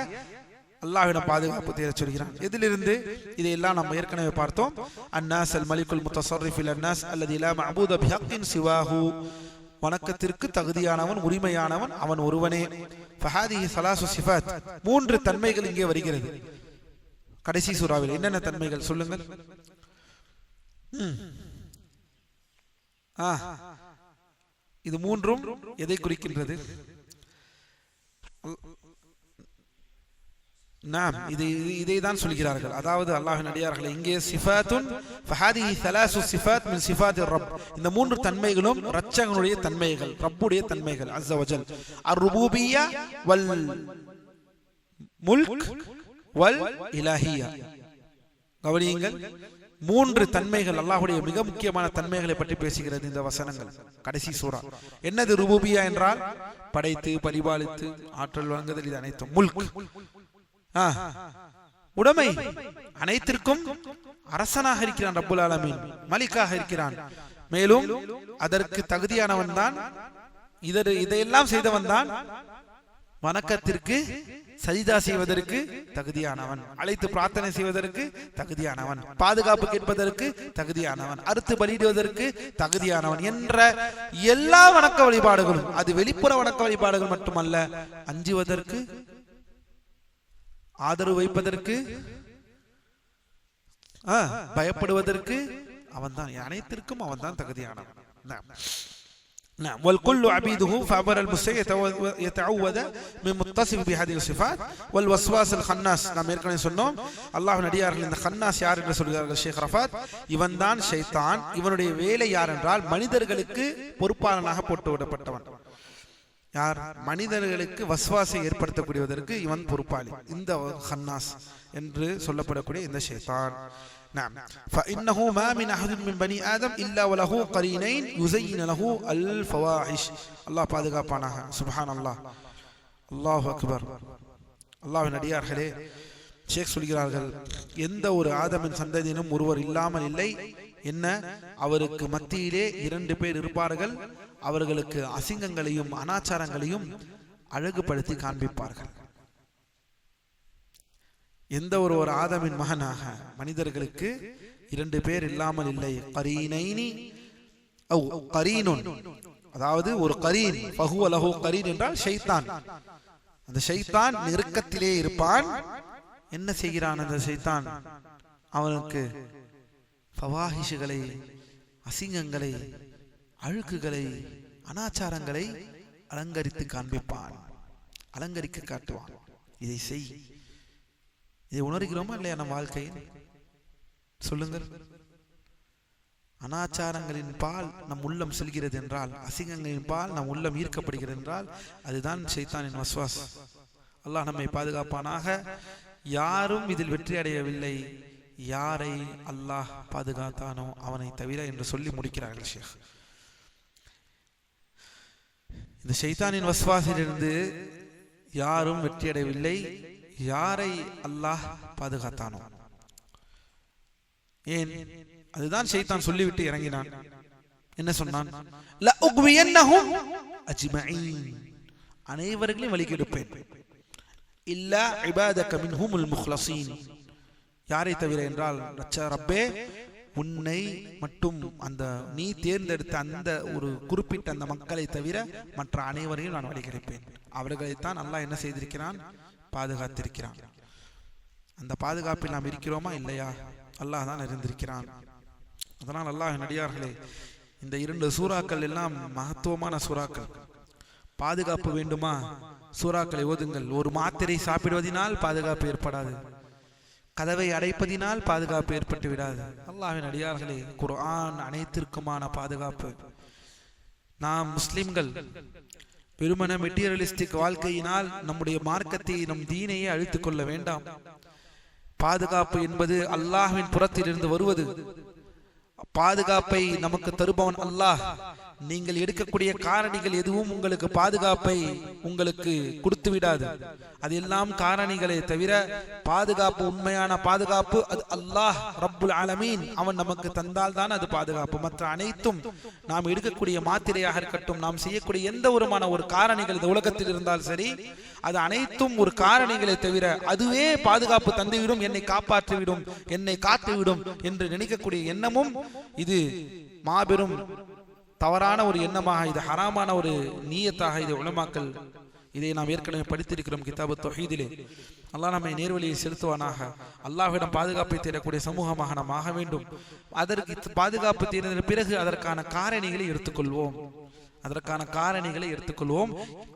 அல்லாஹ்விடம் பாதுகாப்பு தேட சொல்கிறான். எதிலிருந்து? இதையெல்லாம் நாம் ஏற்கனவே பார்த்தோம். அன்னாஸ் அல் மலிகுல் முத்தஸர்ரிஃபில் அன்னாஸ் அல்லதி லா மஅபூத பிஹக்கின் சிவாஹு, வணக்கத்திற்கு தகுதியானவன் உரிமையானவன் அவன் ஒருவனே. ஃபஹாதிஹி ஸலாசு சிஃபாத், மூன்று தன்மைகள் இங்கே வருகிறது கடைசி சூறாவில். என்னென்ன தன்மைகள் சொல்லுங்கள்? இது மூன்றும் எதை குறிக்கின்றது? நாம் இதை தான் சொல்கிறார்கள். அதாவது அல்லாஹ்வின் அடியார்களே, இங்கே சிஃபாத்துன் ஃபஹாதிஹி ஸலாசு சிஃபாத் மின் சிஃபாத்திர் ரப், இந்த மூன்று தன்மைகளும் இரட்சகனுடைய தன்மைகள், ரப்புடைய தன்மைகள் அஸ்ஸ வஜல். அர்-ருபூபிய்யா வல் முல்க் வல் இலாஹியா. கவனியுங்கள், மூன்று தன்மைகள், அல்லாஹ்வுடைய மிக முக்கியமான தன்மைகளை பற்றி பேசுகிறது இந்த வசனங்கள், கடைசி சூரா. என்னது ருபூபியா என்றால்? படைத்து பரிபாலித்து ஆற்றல் வழங்குதல், இது அனைத்தும். முல்க் உடைமை, அனைத்திற்கும் அரசனாக இருக்கிறான் ரப்புல் ஆலமீன், மலிக்காக இருக்கிறான். மேலும் அதற்கு தகுதியானவன் தான், இதையெல்லாம் செய்தவன் தான், வணக்கத்திற்கு சஜிதா செய்வதற்கு தகுதியானவன், அழைத்து பிரார்த்தனை செய்வதற்கு தகுதியானவன், பாதுகாப்பு கேட்பதற்கு தகுதியானவன், அறுத்து பலியிடுவதற்கு தகுதியானவன் என்ற எல்லா வணக்க வழிபாடுகளும், அது வெளிப்புற வணக்க வழிபாடுகள் மட்டுமல்ல, அஞ்சுவதற்கு ஆதரவு வைப்பதற்கு, பயப்படுவதற்கு அவன்தான், அனைத்திற்கும் அவன்தான் தகுதியானவன். والكل عبيده فعبر المستحي يتعوذ من متصف بهذه الصفات والوسواس الخناس. நாம் ஏற்கனவே சொன்னோம் அல்லாஹ்வின் அடியார்கள் இந்த கன்னாஸ் யார் என்று சொல்கிறார்கள் ஷேக் ரஃபாத். இவன் தான் ஷைத்தான். இவனுடைய வேலை யார் என்றால் மனிதர்களுக்கு பொறுப்பாளனாக போட்டு விடப்பட்டவன். யார்? மனிதர்களுக்கு வஸ்வாசை ஏற்படுத்தக்கூடியதற்கு இவன் பொறுப்பாளி. இந்த கன்னாஸ் என்று சொல்லப்படக்கூடிய இந்த ஷைத்தான். نعم فإنه ما من أحد من بني آدم إلا وله قرينين يزين له الفواحش. الله பாதுகாப்பானாக. சுப்ஹான் அல்லாஹ், அல்லாஹு அக்பர். அல்லாஹ்வின் அடியார்களே, ஷேக் சொல்கிறார்கள், எந்த ஒரு ஆதமின் சந்ததியிலும் ஒருவர் இல்லாமல் இல்லை. என்ன? அவருக்கு மத்தியிலே 2 பேர் இருப்பார்கள். அவர்களுக்கு அசிங்கங்களையும் அனாச்சாரங்களையும் அழகுபடுத்தி காண்பிப்பார்கள். எந்த ஒரு ஆதமின் மகனாக மனிதர்களுக்கு 2 பேர் இல்லாமல் இல்லை. கரீனைனி அவ் கரீனுன், அதாவது ஒரு கரீன், ஃபஹுவ லஹு கரீன் என்றால் ஷைத்தான். அந்த ஷைத்தான் நெருக்கத்திலே இருப்பான். என்ன செய்கிறான் அந்த ஷைத்தான்? அவனுக்கு ஃபவாஹிஷுகளை, அசிங்கங்களை, அழுக்குகளை, அனாச்சாரங்களை அலங்கரித்து காண்பிப்பான், அலங்கரிக்க காட்டுவான். இதை செய். இதை உணர்கிறோமா இல்லையா நம் வாழ்க்கையில்? சொல்லுங்கள். அனாச்சாரங்களின் பால் நம் உள்ளம் செல்கிறது என்றால், அசிங்கங்களின் பால் நம் உள்ளம் ஈர்க்கப்படுகிறது என்றால், அதுதான் ஷைத்தானின் வஸ்வாஸ். அல்லாஹ் நம்மை பாதுகாப்பானாக. யாரும் இதில் வெற்றி அடையவில்லை, யாரை அல்லாஹ் பாதுகாத்தானோ அவனை தவிர என்று சொல்லி முடிக்கிறார்கள் ஷேக். இந்த ஷைத்தானின் வஸ்வாஸிலிருந்து யாரும் வெற்றி அடையவில்லை, யாரை அல்லாஹ் பாதுகாத்தானோ. ஏன்? அதுதான் ஷைத்தான் சொல்லிவிட்டு இறங்கினான். என்ன சொன்னான்? லஉக்வியன்னஹும் அஜ்மஈன், அனைவர்களையும் வழிகெடுப்பேன். இல்லா இபாதக மின்ஹுமுல் முக்லஸீன், யாரை தவிர என்றால், ரப்பே, உன்னை மட்டும் அந்த நீ தேர்ந்தெடுத்த அந்த ஒரு குறிப்பிட்ட அந்த மக்களை தவிர மற்ற அனைவரையும் நான் வழிகெடுப்பேன். அவர்களைத்தான் அல்லாஹ் என்ன செய்திருக்கிறான்? பாதுகாத்திருக்கிறான். அந்த பாதுகாப்பில் நாம் இருக்கிறோமா இல்லையா? அல்லாஹ் தான் அறிந்திருக்கிறான். அதனால் அல்லாஹ்வின் அடியார்களே, இந்த 2 சூறாக்கள் எல்லாம் மகத்துவமான சூறாக்கள். பாதுகாப்பு வேண்டுமா? சூறாக்களை ஓதுங்கள். ஒரு மாத்திரை சாப்பிடுவதனால் பாதுகாப்பு ஏற்படாது, கதவை அடைப்பதினால் பாதுகாப்பு ஏற்பட்டு விடாது. அல்லாஹ்வின் அடியார்களே, குர்ஆன் அனைத்திற்குமான பாதுகாப்பு. நாம் முஸ்லிம்கள் வெறுமன மெட்டீரியலிஸ்டிக் வாழ்க்கையினால் நம்முடைய மார்க்கத்தை, நம் தீனையே அழித்துக் கொள்ள வேண்டாம். பாதுகாப்பு என்பது அல்லாஹ்வின் புறத்திலிருந்து வருவது. பாதுகாப்பை நமக்கு தருபவன் அல்லாஹ். நீங்கள் எடுக்கக்கூடிய காரணிகள் எதுவும் உங்களுக்கு பாதுகாப்பை உங்களுக்கு கொடுத்து விடாது. அதெல்லாம் காரணிகளே தவிர பாதுகாப்பு, உண்மையான பாதுகாப்பு அது அல்லாஹ் ரப்புல் ஆலமீன் அவன் நமக்கு தந்தால் தான் அது பாதுகாப்பு. மற்ற அனைத்தும் நாம் எடுக்கக்கூடிய மாத்திரையாக இருக்கட்டும், நாம் செய்யக்கூடிய எந்த ஒரு காரணிகள் இந்த உலகத்தில் இருந்தால் சரி, அது அனைத்தும் ஒரு காரணிகளை தவிர அதுவே பாதுகாப்பு தந்துவிடும், என்னை காப்பாற்றிவிடும், என்னை காத்துவிடும் என்று நினைக்கக்கூடிய எண்ணமும் இது மாபெரும் தவறான ஒரு எண்ணமாக, இது ஹராமான ஒரு நீயத்தாக இது உலமாக்கள், இதை நாம் ஏற்கனவே படித்திருக்கிறோம் கிதாபு தௌஹீதிலே. அல்லாஹ் நம்மை நேர்வழியை செலுத்துவானாக. அல்லாஹ்விடம் பாதுகாப்பை தேடக்கூடிய சமூகமாக நாம் ஆக வேண்டும். அதற்கு பாதுகாப்பு தேடின பிறகு அதற்கான காரணிகளை எடுத்துக்கொள்வோம்.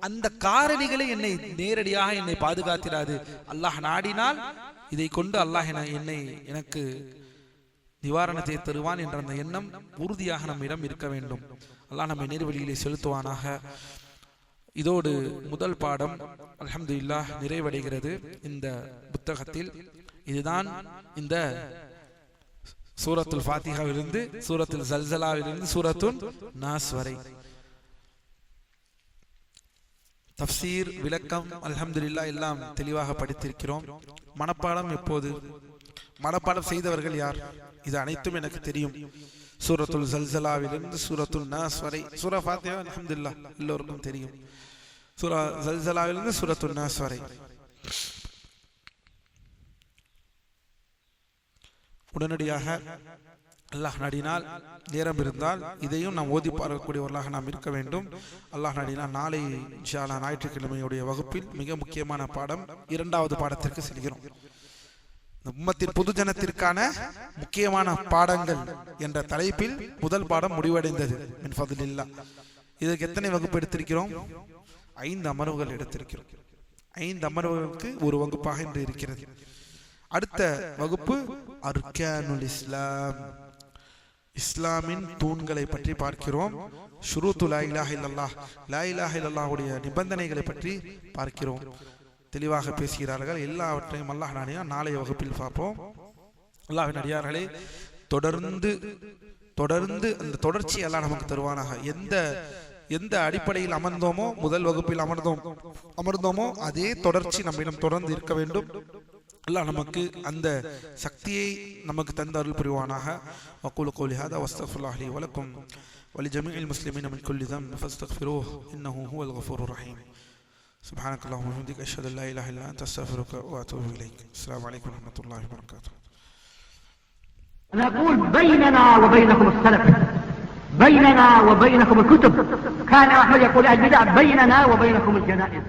அந்த காரணிகளை என்னை நேரடியாக என்னை பாதுகாத்திடாது. அல்லாஹ் நாடினால் இதை கொண்டு அல்லாஹ் எனக்கு நிவாரணத்தை தருவான் என்ற அந்த எண்ணம் உறுதியாக நம்மிடம் இருக்க வேண்டும். அல்லாஹ் நம்மை நேர்வழியிலே செலுத்துவானாக. இதோடு முதல் பாடம் அல்ஹம்துலில்லாஹ் நிறைவடைகிறது இந்த புத்தகத்தில். இதுதான் இந்த சூரத்துல் ஃபாத்திஹாவிலிருந்து, சூரத்துல் ஸல்ஸலாவிலிருந்து சூரத்துன் நாஸ் வரை தஃப்சீர், விளக்கம் அல்ஹம்துலில்லாஹ் எல்லாம் தெளிவாக படித்திருக்கிறோம். மனப்பாடம் எப்போது? மனப்பாடம் செய்தவர்கள் யார்? இது அனைத்தும் எனக்கு தெரியும். சூரத்துல் ஸல்ஸலாவிலிருந்து சூரத்துல் நாஸ் வரை, சூரா ஃபாத்திஹா அல்ஹம்துலில்லாஹ் எல்லோருக்கும் தெரியும். சூரா ஸல்ஸலாவிலிருந்து சூரத்துல் நாஸ் வரை உடனடியாக அல்லாஹ் நாடினால் நேரம் இருந்தால் இதையும் நாம் ஓதி பார்க்கக்கூடியவர்களாக நாம் இருக்க வேண்டும். அல்லாஹ் நாடினால் நாளை இன்ஷா அல்லாஹ் ஞாயிற்றுக்கிழமையுடைய வகுப்பில் மிக முக்கியமான பாடம் 2வது பாடத்திற்கு செல்கிறோம். உம்மத்தின் பொதுஜனத்திற்கான முக்கியமான பாடங்கள் என்ற தலைப்பில் முதல் பாடம் முடிவடைந்தது. மின் ஃபத்லில்லாஹ். இதற்கு எத்தனை வகுப்பு எடுத்திருக்கிறோம்? 5 அமர்வுகள் எடுத்திருக்கிறோம். 5 அமர்வுகளுக்கு ஒரு வகுப்பாக இன்று இருக்கிறது. அடுத்த வகுப்பு அர்கானுல் இஸ்லாம், இஸ்லாமின் தூண்களை பற்றி பார்க்கிறோம். ஷுரூத்து லா இலாஹ இல்லல்லாஹ், லா இலாஹ இல்லல்லாஹ்வுடைய நிபந்தனைகளை பற்றி பார்க்கிறோம். தெளிவாக பேசுகிறார்கள். எல்லாவற்றையும் அல்லாஹ் நாடினால் நாளைய வகுப்பில் பார்ப்போம். அல்லாஹ்வின் அடியார்களே, தொடர்ந்து அந்த தொடர்ச்சி அல்லாஹ் நமக்கு தருவானாக. எந்த அடிப்படையில் அமர்ந்தோமோ, முதல் வகுப்பில் அமர்ந்தோமோ அதே தொடர்ச்சி நம்மிடம் தொடர்ந்து இருக்க வேண்டும். அல்லாஹ் நமக்கு அந்த சக்தியை நமக்கு தந்து அருள் புரிவானாக. வக்கூலு கௌலி ஹாதா வஸ்தக்ஃபிருல்லாஹ் லி வலக்கும் வலிஜமீஇல் முஸ்லிமீன மின் குல்லி தம் ஃபஸ்தக்ஃபிரூஹு இன்னஹு ஹுவல் கஃபூருர் ரஹீம். سبحانك اللهم وبحمدك أشهد أن لا إله إلا أنت أستغفرك وأتوب إليك. السلام عليكم ورحمة الله وبركاته. نقول بيننا وبينكم السلف، بيننا وبينكم الكتب. كان أحمد يقول البدع بيننا وبينكم الجنائز.